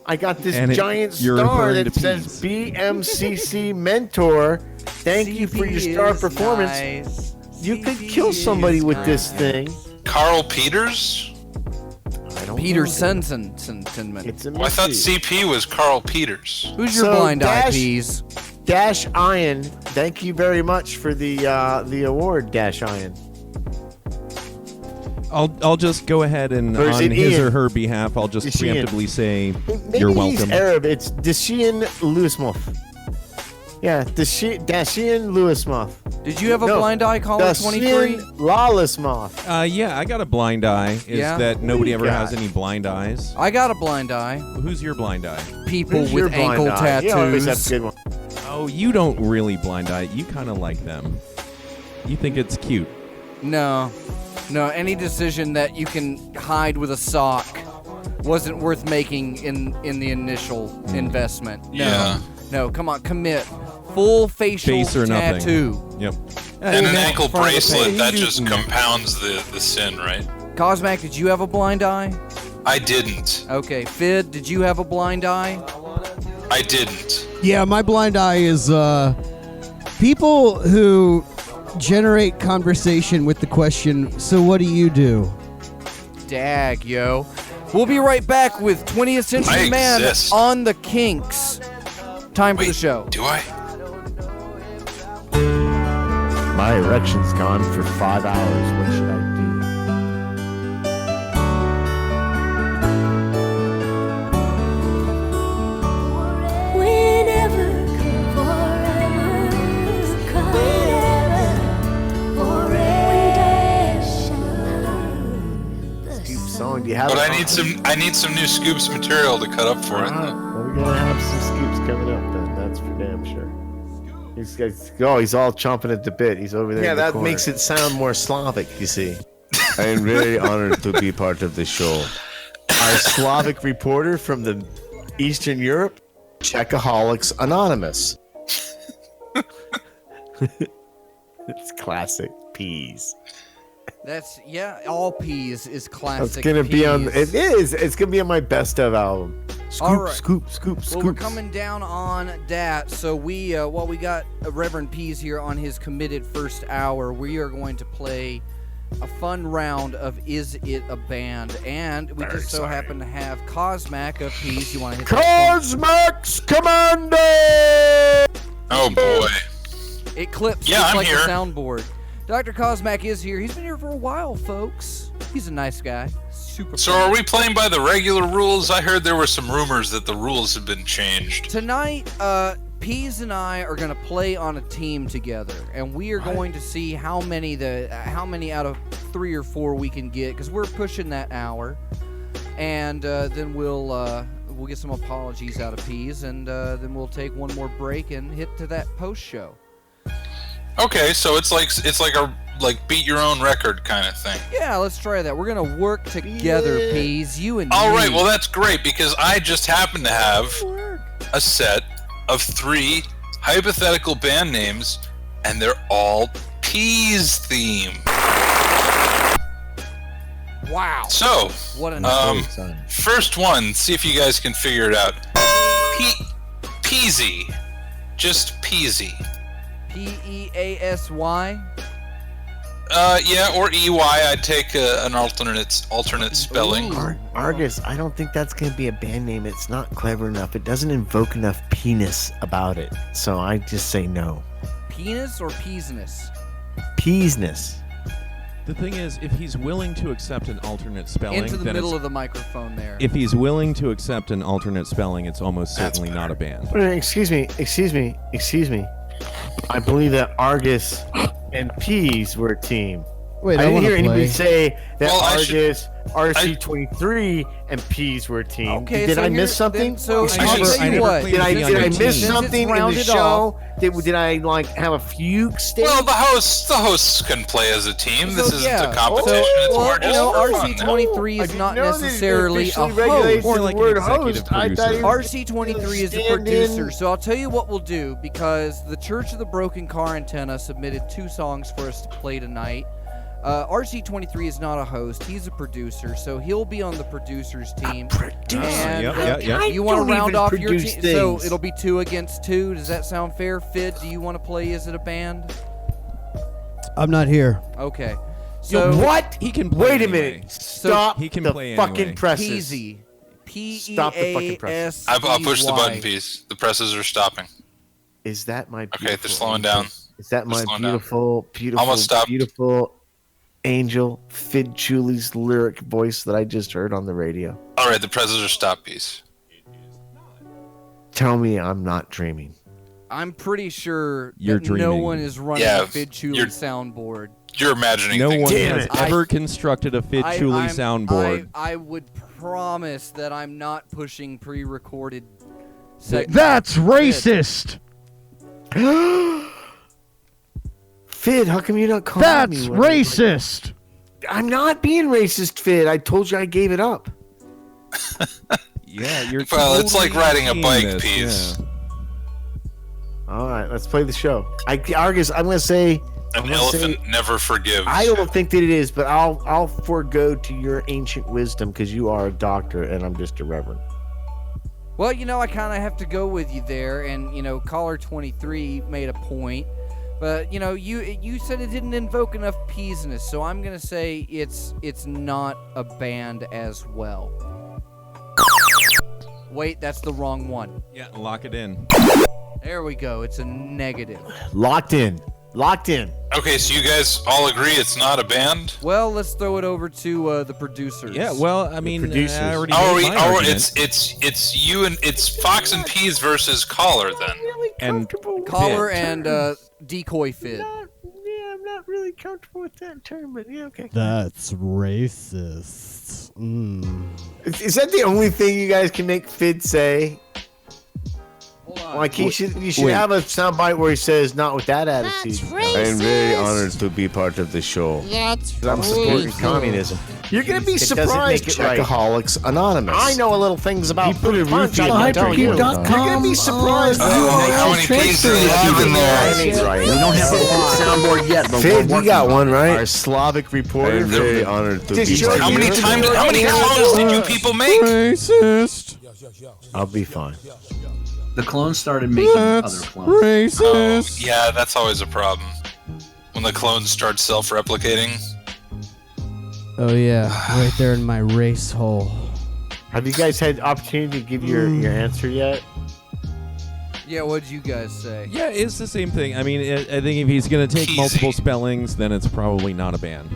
I got this And giant you're star referring that to says peas. BMCC Mentor. Thank you for your star CP is performance. nice. You could CP kill somebody is with this nice. thing. Carl Peters? I don't Peter know. Sensen. It's a Well, I thought mystery. CP was Carl Peters. Who's your So, blind eye, Dash- Peas? Dash Iron. Thank you very much for the award, Dash Iron. I'll just go ahead and Or is on it his Ian? or her behalf, I'll just Ian? preemptively say Maybe you're he's welcome. Arab. It's Dashian Lewismoff. Yeah, Dashian Lewismoff. Did you have a No, blind eye, caller 23? Dashian Lawless Moth. Yeah, I got a blind eye. Is Yeah? that nobody you ever has got? any blind eyes? I got a blind eye. Who's your blind eye? People Who's your with blind ankle eye? You always have tattoos. a good one. Oh, you don't really blind eye. You kind of like them. You think it's cute. No, any decision that you can hide with a sock wasn't worth making in the initial investment. No, Yeah. no, come on, commit. Full facial Face or nothing. tattoo. Yep. And an ankle front of the bracelet, page. that just compounds the sin, right? Cosmac, did you have a blind eye? I didn't. Okay, Fid, did you have a blind eye? I didn't. Yeah, my blind eye is people who generate conversation with the question, so what do you do? Dag, yo. We'll be right back with 20th Century I Man exist. on the Kinks. Time for the Wait, show. do I? My erection's gone for 5 hours. What should I do? Whenever, forever, Scoop song. Do you have But it? I need some new Scoops material to cut up for it. Well, we're gonna have some scoops coming up then. That's for damn sure. He's all chomping at the bit. He's over there. Yeah, in the that corner. makes it sound more Slavic. You see. I am very honored to be part of the show. Our Slavic reporter from the Eastern Europe, Checkaholics Anonymous. It's classic peas. That's, all peas is classic. It's gonna be on. peas. It is. It's gonna be on my best of album. Scoop, All right. scoop, scoop, Well, scoop. we're coming down on that. So we got Reverend Peas here on his committed first hour. We are going to play a fun round of Is It a Band? And we just so happen to have Cosmac of Peas. You want to hit that Cosmax Commando. Oh boy. one? It clips Yeah, just I'm like here. the soundboard. Dr. Cosmac is here. He's been here for a while, folks. He's a nice guy. Super So friendly. are we playing by the regular rules? I heard there were some rumors that the rules have been changed. Tonight, Peas and I are going to play on a team together, and we are going to see how many out of 3 or 4 we can get, because we're pushing that hour, and then we'll get some apologies out of Peas, and then we'll take one more break and hit to that post show. Okay, so it's like a beat your own record kind of thing. Yeah, let's try that. We're gonna work together, Yeah. Peas. You and All me. right, well that's great because I just happen to have a set of 3 hypothetical band names, and they're all peas themed. Wow. So, What a first one, see if you guys can figure it out. Peasy, just peasy. Peasy. Yeah, or EY. I'd take an alternate spelling. Ooh. Argus, I don't think that's going to be a band name. It's not clever enough. It doesn't invoke enough penis about it. So I just say no. Penis or peasness? Peasness. The thing is, if he's willing to accept an alternate spelling, Into the then middle it's- of the microphone there. if he's willing to accept an alternate spelling, it's almost certainly not a band. Excuse me. I believe that Argus and Peas were a team. Wait, I I didn't want hear to play. anybody say that Well, I should- Argus, RC23, and Peas were a team. Okay, did so I miss here- something? then- so Excuse I'll me. tell you never what. played Did I since miss it's something in the rounded show? off, Did I like have a fugue state? Well, the hosts can play as a team. This So, isn't yeah. a competition. Oh, it's more well, just you know, for fun now. RC23 I is didn't not know that it necessarily a officially regulates host. More the like an word executive host. I thought producer. he was RC23 is the stand-in. producer, so I'll tell you what we'll do, because the Church of the Broken Car Antenna submitted 2 songs for us to play tonight. RC23 is not a host; he's a producer, so he'll be on the producers team. And Yep. you want don't to round even off your produce team, so things. it'll be 2 against 2. Does that sound fair? Fid, do you want to play? Is it a band? I'm not here. Okay. So What? He can play Wait a anyway. minute. Stop he can the play fucking anyway. presses. Peasy. Stop the fucking presses. I'll push the button, piece. The presses are stopping. Is that my Okay, beautiful they're slowing down. Is that my slowing down. beautiful, Almost stopped. beautiful angel Fid Chuli's lyric voice that I just heard on the radio? All right, the presses are stopped, piece. Tell me I'm not dreaming. I'm pretty sure You're that no dreaming. one is running Yeah, a Fid Chuli you're- soundboard. You're imagining No things. one Damn has it. ever constructed a Fid Chuli soundboard. I would promise that I'm not pushing pre-recorded segments. That's racist. Fid, how come you're not calling me? That's when- racist. I'm not being racist, Fid. I told you I gave it up. Yeah, you're. Well, it's like totally riding a seeing bike, this, Peas. yeah. All right, let's play the show. Argus, I'm gonna say An elephant never forgives. I don't think that it is, but I'll forego to your ancient wisdom because you are a doctor and I'm just a reverend. Well, you know, I kind of have to go with you there, and you know, caller 23 made a point, but you know, you said it didn't invoke enough peasiness, so I'm gonna say it's not a band as well. Wait, that's the wrong one. Yeah, lock it in. There we go. It's a negative. Locked in. Okay, so you guys all agree it's not a band? Well, let's throw it over to the producers. Yeah, well, I mean, producers. I already Are made we? my Are argument. it's you and it's Fox and Peas versus Caller then? And Caller Fid. and Decoy Fid. I'm not really comfortable with that term, but yeah, okay. That's racist. Is that the only thing you guys can make Fid say? Hold on. Like you should have a soundbite where he says, "Not with that attitude." That's I am very racist. honored to be part of the show. That's I'm supporting communism. You're gonna be surprised, Checkaholics Anonymous. I know a little things about You put a punch. roofie I'll on tell you. Hypercube.com. You're gonna be surprised. How many peas do they have in there? We We don't have a soundboard yet, but Fid, we're you got working on one, it. right? Our Slavic reporter. I'm very honored to Just be show part How of many it. times? How many clones did you people make? Racist. I'll be fine. The clones started making other clones. Racist. Yeah, that's always a problem. When the clones start self-replicating. Oh yeah, right there in my race hole. Have you guys had opportunity to give your answer yet? Yeah, what'd you guys say? Yeah, it's the same thing. I mean, I think if he's going to take Easy. multiple spellings, then it's probably not a band.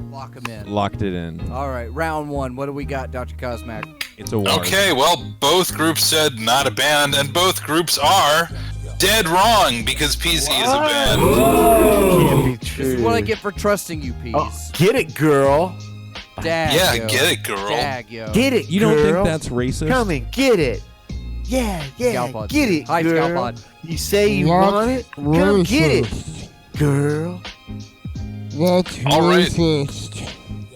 Lock them in. Locked it in. All right, round one. What do we got, Dr. Cosmac? It's a war. Okay, well, both groups said not a band, and both groups are dead wrong because PC is a band. Can't be true. This is what I get for trusting you, Peas. Oh, get it, girl. Dag, Yeah, yo. get it, girl. Dag, yo. Get it, You don't girl. think that's racist? Come and get it. Yeah, Scalpod. get it, Hi, girl. Scalpod. You say you want it? Come get it, girl. That's All right.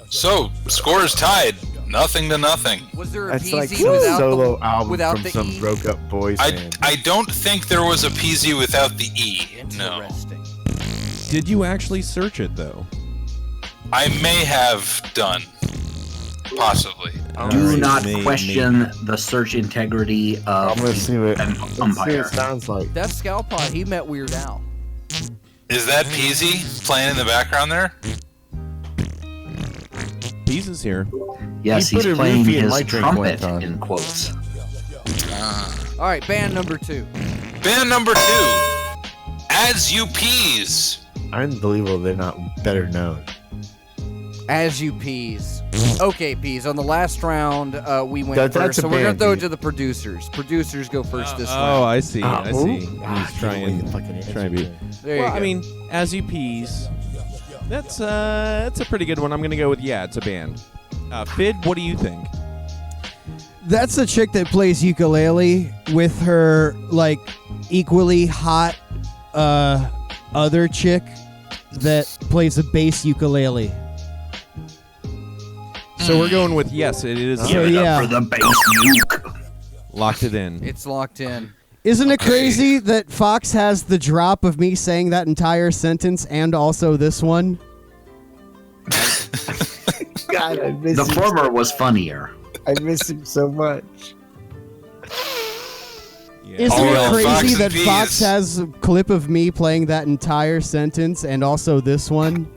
So, score is tied. Nothing to nothing. Was there a That's like PZ some without solo the, album without from the some E? broke up boys band. I don't think there was a PZ without the E. No. Interesting. Did you actually search it, though? I may have done. Possibly. Do Alright, not maybe. question the search integrity of I'm gonna see what, an let's see what umpire. it sounds like. That's Scalpod. He met Weird Al. Is that PZ playing in the background there? Peas is here. Yes, He he's put a playing roofie in his my drink one trumpet time. in quotes. All right, band number 2. Band number 2. As You Peas. Unbelievable, they're not better known. As You Peas. Okay, Peas. On the last round, we went That's first, a so we're gonna band, those dude. are the producers. Producers go first this Oh, round. I see. I see. Ooh. He's trying to be. There you Well, go. I mean, As You Peas That's a pretty good one. I'm gonna go with it's a band. Fid, what do you think? That's a chick that plays ukulele with her like equally hot other chick that plays a bass ukulele. So we're going with yes. It is. So, yeah. For the bass uke. Locked it in. It's locked in. Isn't it crazy that Fox has the drop of me saying that entire sentence and also this one? God, I miss The him. former was funnier. I miss him so much. Yeah. Isn't Oh, it yeah, crazy Fox that and Fox Peas. has a clip of me playing that entire sentence and also this one?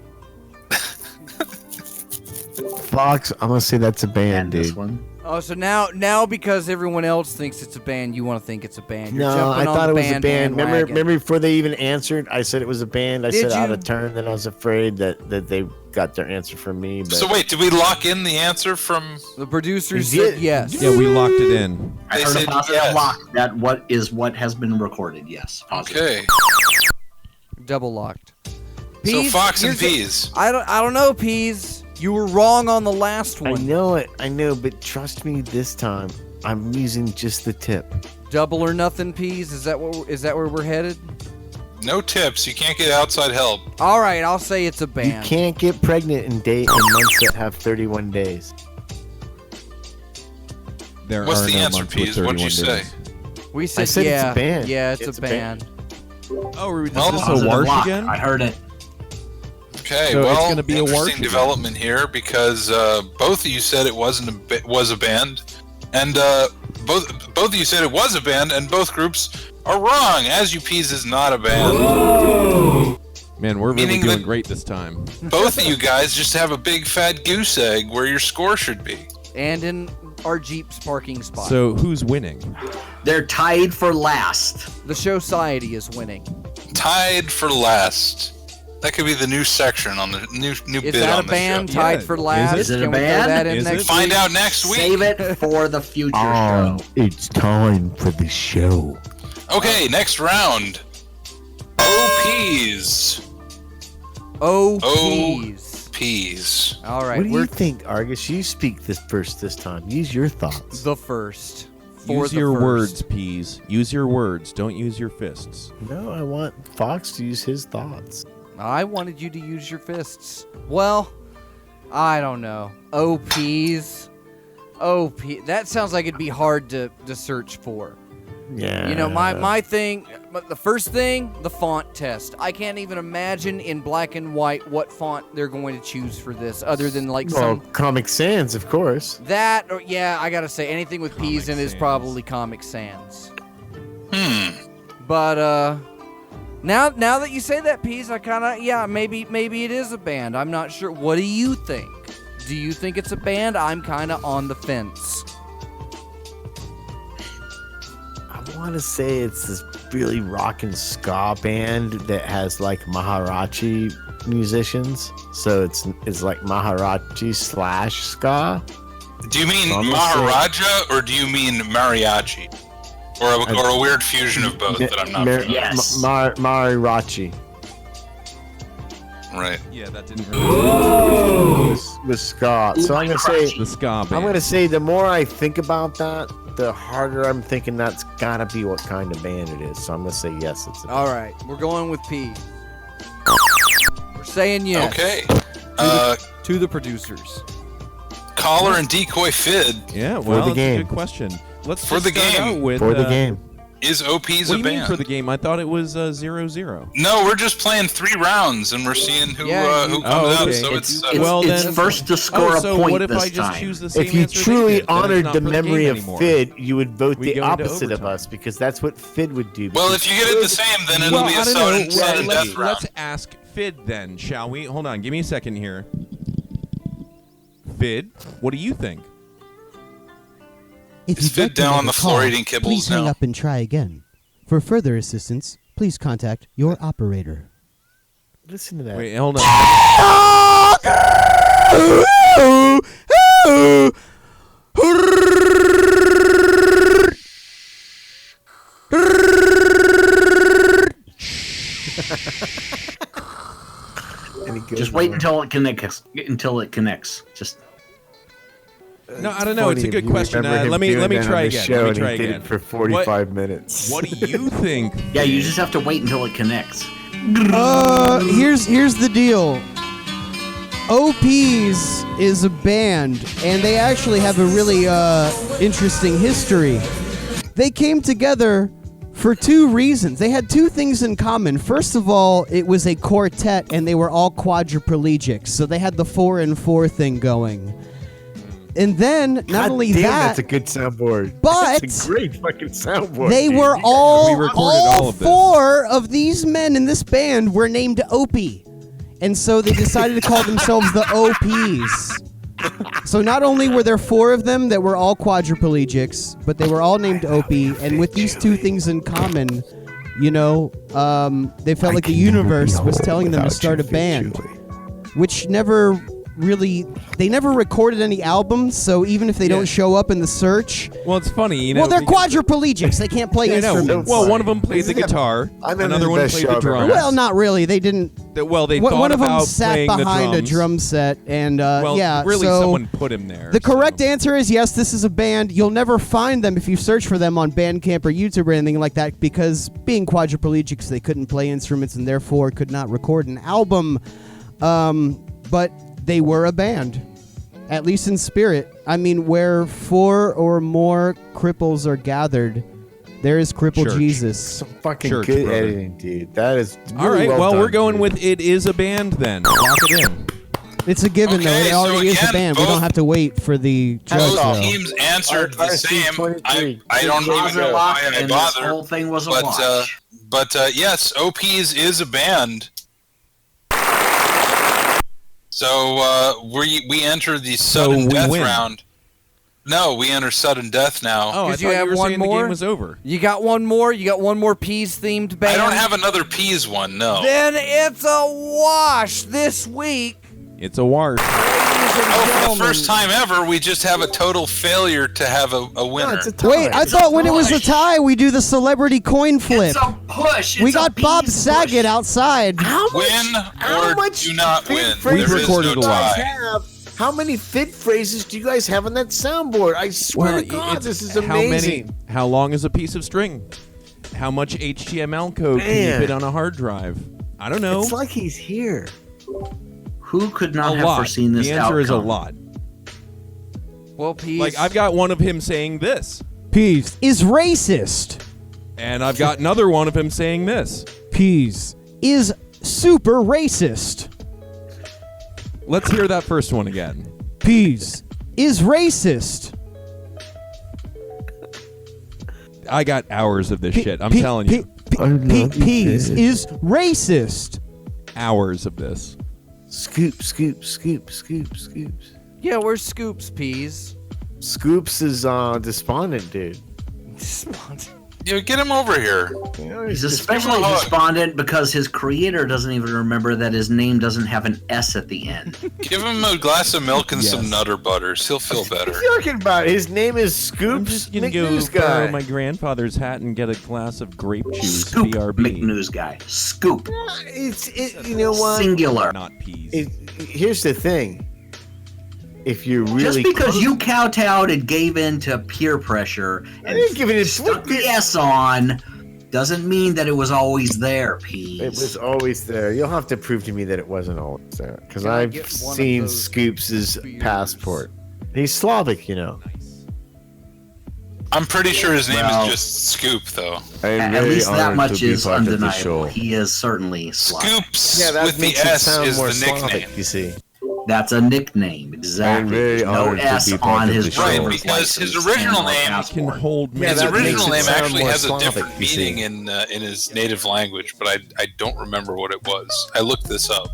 Fox, I'm gonna say that's a band, And this dude. one. Oh, so now because everyone else thinks it's a band, you want to think it's a band. You're No, jumping I on thought the it was a band. bandwagon. Remember before they even answered, I said it was a band. I Did said out you? of turn, then I was afraid that they got their answer from me. But So wait, did we lock in the answer from? The producers You said did. yes. Yeah, we locked it in. I They heard said a positive yes. lock. That what has been recorded. Yes. Positive. Okay, Double locked. so Peas, Fox and here's the- Peas. I don't know, Peas. You were wrong on the last I one. know it, but trust me, this time I'm using just the tip. Double or nothing, Peas. Is that where we're headed? No tips. You can't get outside help. All right, I'll say it's a You band. can't get pregnant in months that have 31 days. There What's are the no answer, months with Peas? What'd you 31 say? days. We said, said it's a yeah. band. Yeah, it's It's a a band. band. Oh, is Well, this a Positive wash lock. again? I heard it. Okay, So it's well, gonna be a interesting work again. development here because both of you said it was a band, and both of you said it was a band, and both groups are wrong. As You Peas is not a band. Man, we're really Meaning doing that- great this time. Both of you guys just have a big fat goose egg where your score should be. And in our Jeep's parking spot. So who's winning? They're tied for last. The show society is winning. Tied for last. That could be the new section on the new Is bid that on a the band show. tied Yeah. for last? Is it a Can we throw band? that in Is next it? Find week? out next week. Save it for the future show. It's time for the show. Okay, next round. OPs. Oh, Oh. Peas. Peas. All right, What do we're you think, Argus? You speak this time. Use your thoughts. the first. For Use the your first. words, Peas. Use your words. Don't use your fists. No, I want Fox to use his thoughts. I wanted you to use your fists. Well, I don't know. Oh, Peas. Oh, that sounds like it'd be hard to search for. Yeah. You know, my thing, the first thing, the font test. I can't even imagine in black and white what font they're going to choose for this, other than like Well, some Comic Sans, of course. that. Or yeah, I gotta say anything with Peas in Comic is Sans. probably Comic Sans. Hmm. But now that you say that, Peas, I kind of maybe it is a band. I'm not sure. What do you think? Do you think it's a band? I'm kind of on the fence. I want to say it's this really rockin' ska band that has like Maharaji musicians. So it's like Maharaji / ska. Do you mean Almost Maharaja or do you mean mariachi? Or a weird fusion of both that I'm not familiar with. Yes. Maharaji Right. Yeah, that didn't really with ska. So I'm gonna say the ska band. I'm gonna say the more I think about that, the harder I'm thinking that's gotta be what kind of band it is. So I'm gonna say yes. It's a All right, we're going with P. We're saying yes. Okay. To the producers. Caller and Decoy Fid. Yeah, For well, the that's game. a good question. Let's For just the start game. out with for the game. Is OPs What a do you mean band? for the game? I thought it was 0-0. No, we're just playing 3 rounds and we're seeing who Yeah, who you- comes Oh, out. okay. So it's Well, it's then- first to score so a point what if this I just time. choose the same If you answer they truly did? Then it's honored not the for memory game of anymore. Fid, you would vote We the go into opposite of overtime. us because that's what Fid would do. well, because if you get it the same, then it'll Well, be I a don't sudden, know. sudden Well, death let's round. ask Fid then, shall we? Hold on, give me a second here. Fid, what do you think? If Is you'd Fid like to down make on a the floor call, eating kibbles please hang now? up and try again. For further assistance, please contact your operator. listen to that. Wait, hold on. And he goes Just Just wait until it connects. Just No, I don't know. It's a good question. Let me try again. Show Let me and try he did again. it for 45 minutes. What do you think? yeah, you just have to wait until it connects. Here's the deal. OPs is a band, and they actually have a really interesting history. They came together for two reasons. They had two things in common. First of all, it was a quartet, and they were all quadriplegics, so they had the 4-and-4 thing going. And then, not God only damn, that, that's a good soundboard. but That's a great fucking soundboard. they dude. were We all recorded all of this. four of these men in this band were named Opie. And so they decided to call themselves the OPs. So not only were there four of them that were all quadriplegics, but they were all named Opie. And with these two things in common, you know, they felt like the universe was telling them to start a band, which never really, they never recorded any albums, so even if they don't show up in the search, Well, it's funny, you know. well, they're because- quadriplegics. They can't play I know. instruments. Well, one of them played the guitar. I'm in Another the one best played show the I've ever drums. Well, not really. They didn't. Well, they One thought of them about sat playing the behind a drums. drum set, and Well, yeah. really, so someone put him there. the correct so. answer is yes. This is a band. You'll never find them if you search for them on Bandcamp or YouTube or anything like that, because being quadriplegics, they couldn't play instruments and therefore could not record an album. But they were a band, at least in spirit. I mean, where four or more cripples are gathered, there is crippled Church. Jesus. Some fucking Church, good brother. editing, dude. That is really All right, well, done, we're going dude. with it is a band then. Lock it in. It's a given, though. Okay, It so already is a again, band. We don't both- have to wait for the judge, Both though. teams answered Our the same. RC23. I don't even Odds know are why locked, I and this bother. whole thing was a But watch. yes, OPs is a band. So we enter the sudden we death win. round. No, we enter sudden death now. Oh, I Because you thought have were one saying more? the game was over. You got one more? You got one more peas themed band? I don't have another peas one. No. Then it's a wash this week. It's a wash. Ladies and Oh, for the gentlemen. first time ever, we just have a total failure to have a winner. No, it's a tie. Wait, I thought when it was a tie, we do the celebrity coin flip. It's a push. We It's a got Bob bees Saget push. outside. Win or do not win. fit We've There is recorded no a lot. tie. How many fit phrases do you guys have on that soundboard? I swear to God, it's this is how amazing. how long is a piece of string? How much HTML code can you Man. fit on a hard drive? I don't know. It's like he's here. Who could a not have lot. foreseen this The answer is a outcome? lot. Well, peas. Like I've got one of him saying this, Peas is racist. and I've got another one of him saying this. Peas is super racist. Let's hear that first one again. Peas is racist. I got hours of this shit. I'm Pe- telling pe- you, pe- peas is racist. hours of this. Scoop, scoop, scoop, scoop, scoops. Yeah, we're Scoops peas. Scoops is despondent, dude. You get him over here. You know, He's just- especially Give him a hug. despondent because his creator doesn't even remember that his name doesn't have an S at the end. Give him a glass of milk and some Yes. Nutter Butters. He'll feel better. What are you talking about? His name is I'm Scoops just gonna go McNews borrow guy. my grandfather's hat and get a glass of grape juice. Scoop BRB. McNews guy. Scoop. You know what? Singular. Not peas. Here's the thing. If you're really Just because close- you kowtowed and gave in to peer pressure and didn't give it a- stuck the S on doesn't mean that it was always there, Peas. It was always there. You'll have to prove to me that it wasn't always there, because Can I I've get one of seen those Scoops' beers? passport. He's Slavic, you know. I'm pretty sure his name Well- is just Scoop, though. At least that much is undeniable. He is certainly Slavic. Scoops Yeah, that with the makes it S sound is more the Slavic, nickname. you see. That's a nickname, exactly. very There's no honored to S be part on of his the show. Right, driver's because his license original and/or name can passport. hold me. Yeah, His that makes original it name sound actually more has a Slavic, different you see. meaning in his native language, but I don't remember what it was. I looked this up.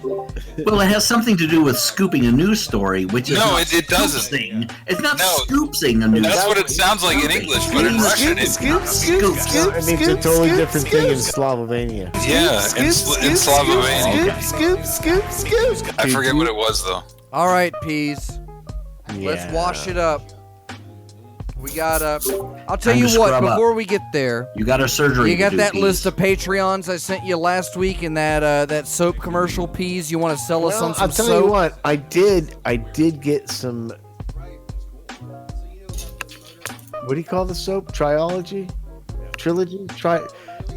Well, it has something to do with scooping a news story, which is No, not it doesn't. scoopsing. It's not No, scoopsing a news That's story. what it sounds like in English, but in Russian, it's It means a totally different thing in Slovenia. yeah, in Slovenia. Scoop. I forget what it was though. All right, peas. Let's wash it up. We gotta. I'll tell Time you to what. scrub up. Before we get there, You got a surgery. you got to do, that Peas. list of Patreons I sent you last week and that soap commercial, Peas. You want to sell us Well, on some I'll tell soap? you what. I did get some. What do you call the soap? Trilogy?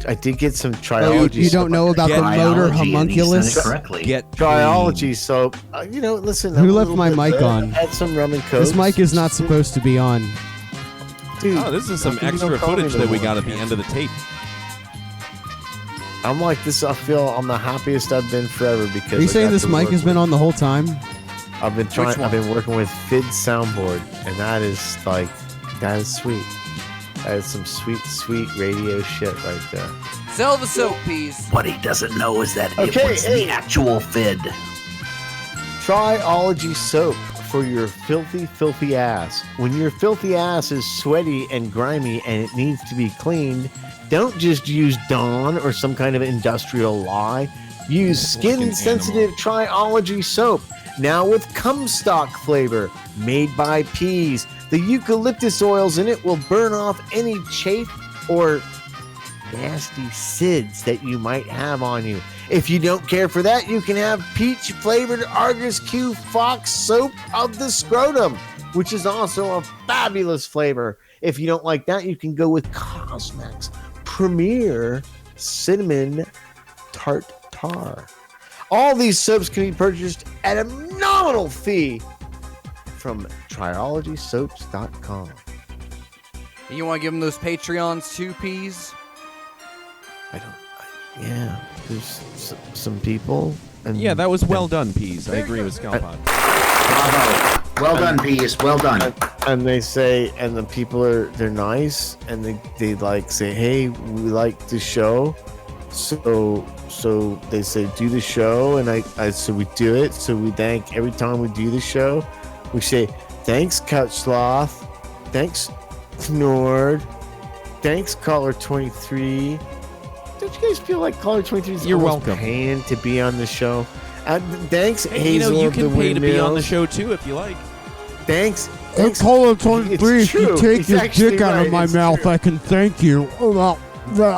I did get some triology. You don't know about the motor Biology, and he said it homunculus? correctly. Get triology soap. Listen. Who I'm a left little my bit mic lit. on? Add some rum and coke. This mic is not supposed to be on. Dude, Oh, this is some how come you extra don't call me footage no that we more? got at the end of the tape. I'm like this. I feel I'm the happiest I've been forever because. Are you I saying got this to mic work has been with- on the whole time? I've been trying. Which one? I've been working with Fid Soundboard, and that is sweet. That is some sweet radio shit right there. Sell the soap, Peas. What he doesn't know is that it Okay, was hey. the actual Fid. Triology soap for your filthy ass. When your filthy ass is sweaty and grimy and it needs to be cleaned, don't just use Dawn or some kind of industrial lye. Use Like an skin-sensitive Triology soap, now with Comstock flavor, made by Peas. The eucalyptus oils in it will burn off any chafe or nasty SIDS that you might have on you. If you don't care for that, you can have peach-flavored Argus Q Fox soap of the scrotum, which is also a fabulous flavor. If you don't like that, you can go with Cosmac's Premier Cinnamon Tartar. All these soaps can be purchased at a nominal fee from triologysoaps.com. You want to give them those Patreons too, Peas? Yeah, there's some people. And Yeah, that was well done, Peas. I agree with Scalpod. Bravo. Well done, Peas. Well done. And they say, and the people they're nice, and they like say, hey, we like the show, so they say do the show, and I so we do it. So we thank every time we do the show, we say thanks Couch Sloth, thanks Nord, thanks Caller 23. Don't you guys feel like Caller 23 is You're almost welcome. paying to be on the show? Thanks, Hey, Hazel. you of can the pay to be on the Windmills. show too if you like. Thanks. Hey, Caller 23, It's if you true. take It's your actually dick out right. of my It's mouth, true. I can thank you.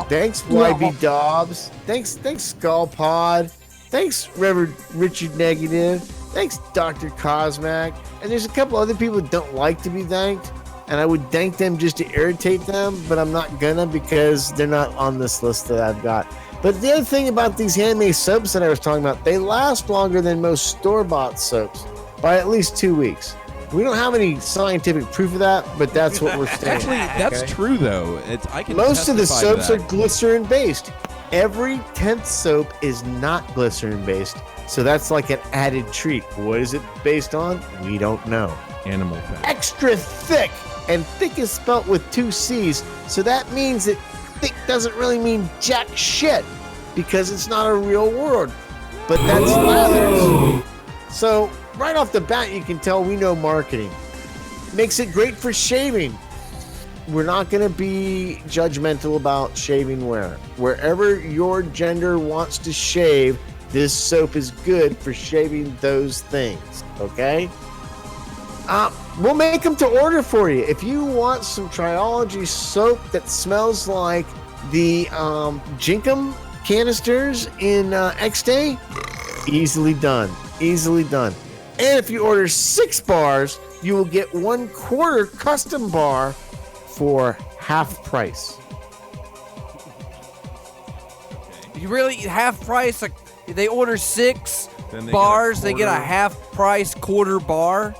Thanks, YB Dobbs. Thanks, Skull Pod. Thanks, Reverend Richard Negative. Thanks, Dr. Cosmac. And there's a couple other people that don't like to be thanked, and I would thank them just to irritate them, but I'm not gonna because they're not on this list that I've got. But the other thing about these handmade soaps that I was talking about, they last longer than most store-bought soaps by at least 2 weeks. We don't have any scientific proof of that, but that's what we're saying. Actually, that's okay? true though. I can Most of the testify to soaps that. are glycerin based. Every 10th soap is not glycerin based, so that's like an added treat. What is it based on? We don't know. animal fat. Extra thick, and thick is spelt with 2 C's, so that means that thick doesn't really mean jack shit because it's not a real word. But that's lathers. So right off the bat, you can tell we know marketing. Makes it great for shaving. We're not going to be judgmental about shaving wear. Wherever your gender wants to shave, this soap is good for shaving those things. Okay? We'll make them to order for you. If you want some Triology soap that smells like the Jinkum canisters in X-Day, easily done. Easily done. And if you order 6 bars, you will get 1/4 custom bar for half price. You really half price? Like they order 6 Then they get a bars, they get a quarter. half price quarter bar.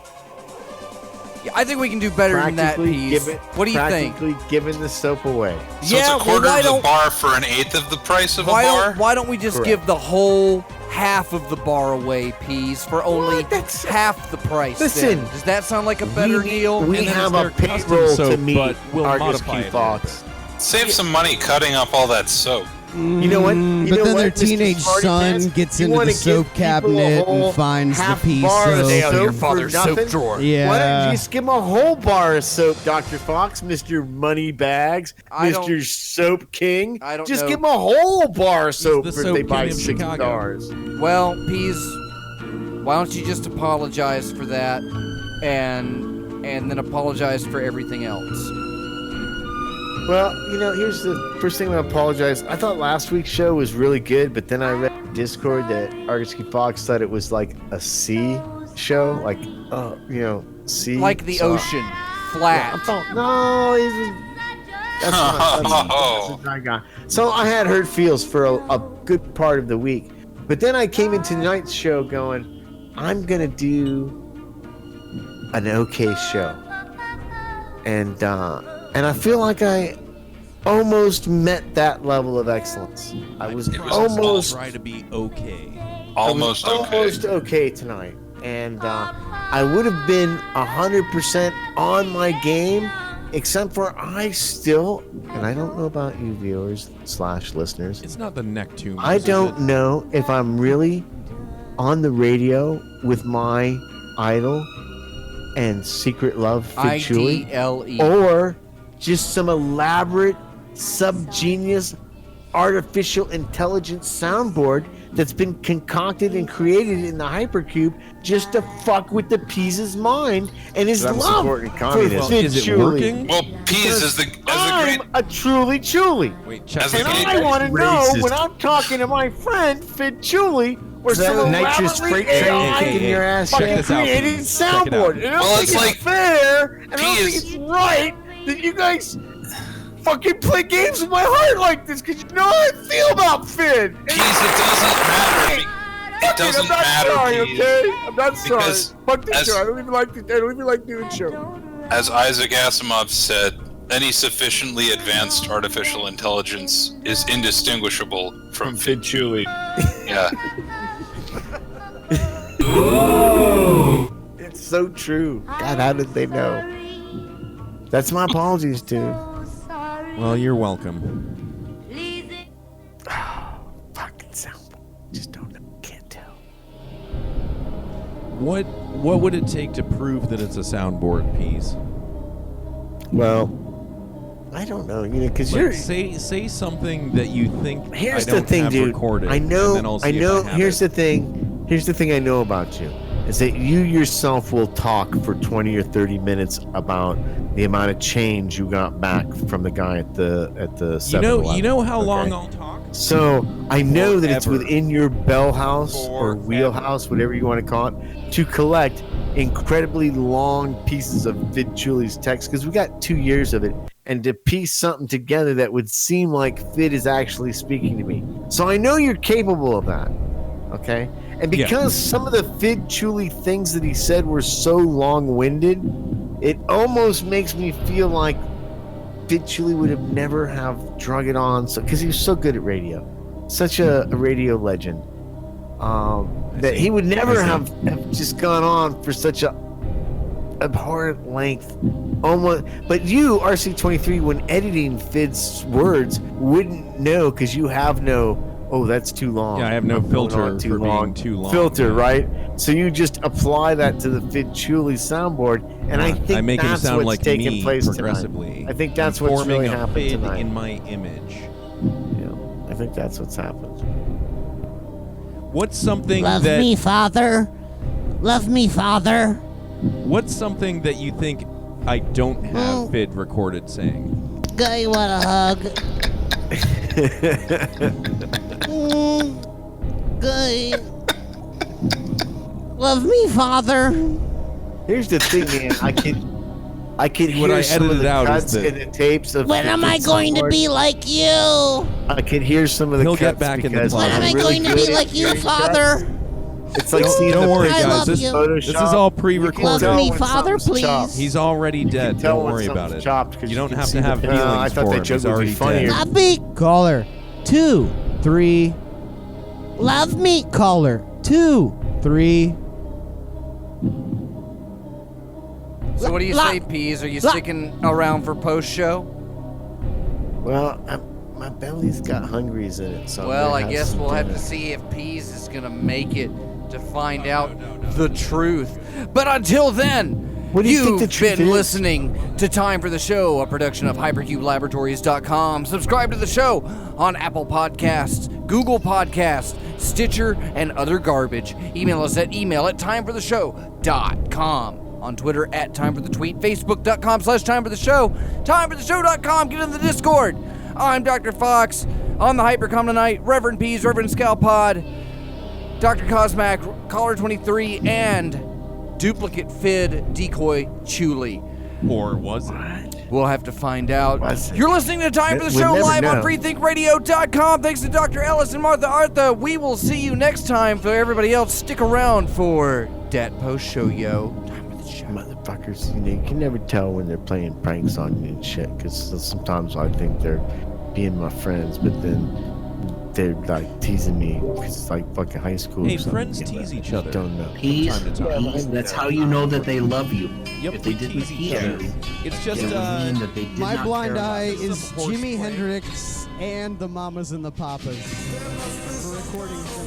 Yeah, I think we can do better than that, Peas. What do you think? Practically giving the soap away. So Yeah, it's a well, quarter why of the don't- bar for an eighth of the price of a Why bar? don't we just Correct. give the whole half of the bar away, Peas, for only What? That's- half the price? Listen, then? Does that sound like a better we, deal? We And then have it's a their custom payroll to soap, meet. but we'll Argus modify Q it a Fox. Save some money cutting up all that soap. You know what? You But know then what, their Mr. teenage Smarty son Pants? gets You into wanna the give soap people a cabinet whole and finds the half piece bar of of soap your for father's soap nothing? drawer. Why don't Yeah. you just give him a whole bar of soap, Dr. Fox, Mr. Moneybags, I don't- Mr. Soap King? I don't just know. give him a whole bar of soap the if soap they buy king of 6 Chicago. stars. Well, Peas, why don't you just apologize for that and and then apologize for everything else. Well, here's the first thing I apologize. I thought last week's show was really good, but then I read in Discord that Argosy Fox thought it was like a sea show, like, sea. Like the ocean, flat. No, it was. That's a dry guy. So I had hurt feels for a good part of the week, but then I came into tonight's show going, I'm gonna do an okay show, and I feel like I almost met that level of excellence. I was almost try to be okay. Almost okay tonight, and I would have been 100% on my game, except for I still, and I don't know about you viewers / listeners. It's not the neck tumor. I don't know if I'm really on the radio with my idol and secret love, Fit Julie, IDLE. or just some elaborate subgenius artificial intelligence soundboard that's been concocted and created in the Hypercube just to fuck with the Peas' mind and his love for Fit is it Julie. working? Well, Peas is the I'm great. a truly. Wait, check As this a And out. I want to know Racist. when I'm talking to my friend Fit Julie or some that a nitrous elaborately freight train AI kicking your ass check this out, created please. Check it out. soundboard. And I don't Well, think it's it's like fair, and I don't think Peas- it's right that you guys fucking play games with my heart like this, because you know how I feel about Finn. Peas, it doesn't matter. It doesn't I'm not matter, sorry, Peas. okay? I'm not sorry. Because Fuck this as- show. I don't even like doing show. As Isaac Asimov said, any sufficiently advanced artificial intelligence is indistinguishable from Fit Julie. Yeah. It's so true. God, how did they know? That's my apologies, dude. Well, you're welcome. Fucking soundboard. Just don't know. Can't tell. What would it take to prove that it's a soundboard, Peas? Well, I don't know, because you're. Say something that you think Here's I don't the thing, have dude. recorded. I know. And then I'll see if I have Here's it. the thing. Here's the thing I know about you is that you yourself will talk for 20 or 30 minutes about the amount of change you got back from the guy at the 7-Eleven. You know how okay? long I'll talk? So I know that it's Forever. within your bell house or Forever. wheelhouse, whatever you want to call it, to collect incredibly long pieces of Fit Julie's text, because we got 2 years of it, and to piece something together that would seem like Fit is actually speaking to me. So I know you're capable of that, okay? And because some of the Fit Julie things that he said were so long-winded, it almost makes me feel like Fit Julie would have never have drug it on, because he was so good at radio, such a radio legend, that he would never have just gone on for such a abhorrent length. Almost, but you, RC23, when editing Fid's words, wouldn't know, because you have no. Oh, that's too long. Yeah, I have no I'm going filter on for being too long. Filter, Yeah. right? So you just apply that to the Fit Julie soundboard, and I think I make him that's sound what's like taking me place progressively. tonight. I think that's what's forming really a happened Fid tonight. in my image. Yeah, I think that's what's happened. What's something Love that me, Father. Love me, Father. What's something that you think I don't have Fid recorded saying? Guy, want a hug? Guy. Love me, Father. Here's the thing, man. I can What hear I some of edited the out is cuts that- in the tapes of. When am I going to be like you? I can hear some of the He'll cuts get back in the because plot. When I'm am I really going to good be at like you, hearing Father? cuts. It's like seeing Don't the worry, I guys. love This, you. this is all pre-recorded. Love tell me, when Father, something's chopped. please. He's already dead. tell Don't when worry about something's it. chopped 'cause You don't can have see to the have pin. feelings I thought for that him. joke He's would be already funnier. dead. Love me. Caller 2 3. Love me. Caller 2 3. So what do you say, Peas? Are you sticking around for post-show? Well, my belly's got hungries in it, so. I'm Well, gonna I have guess some we'll have dinner. to see if Peas is going to make it to find out the truth. But until then, What do you think the you've truth been is? listening to Time for the Show, a production of HypercubeLaboratories.com. Subscribe to the show on Apple Podcasts, Google Podcasts, Stitcher, and other garbage. Email us at timefortheshow.com. On Twitter at Time for the Tweet, Facebook.com/Time for the Show, TimeForTheShow.com. Get in the Discord. I'm Dr. Fox. On the Hypercom tonight, Reverend Peas, Reverend Scalpod, Dr. Cosmac, Caller 23, and Duplicate Fid, Decoy Chuli. Or was it? We'll have to find out. Was it? You're listening to Time for the We'll Show never live on know. freethinkradio.com. Thanks to Dr. Ellis and Martha Artha. We will see you next time. For everybody else, stick around for Dat Post Show, yo. Time for the show. Motherfuckers, you can never tell when they're playing pranks on you and shit. Because sometimes I think they're being my friends, but then they're like teasing me because it's like fucking high school. Hey, or something. friends tease each other. Don't know. Peas, Time to time. peas, that's how you know that they love you. Yep, If they we didn't tease each tease other. you, It's just it would mean that they did My not blind care about eye you. is Jimi Hendrix and the Mamas and the Papas. For recording.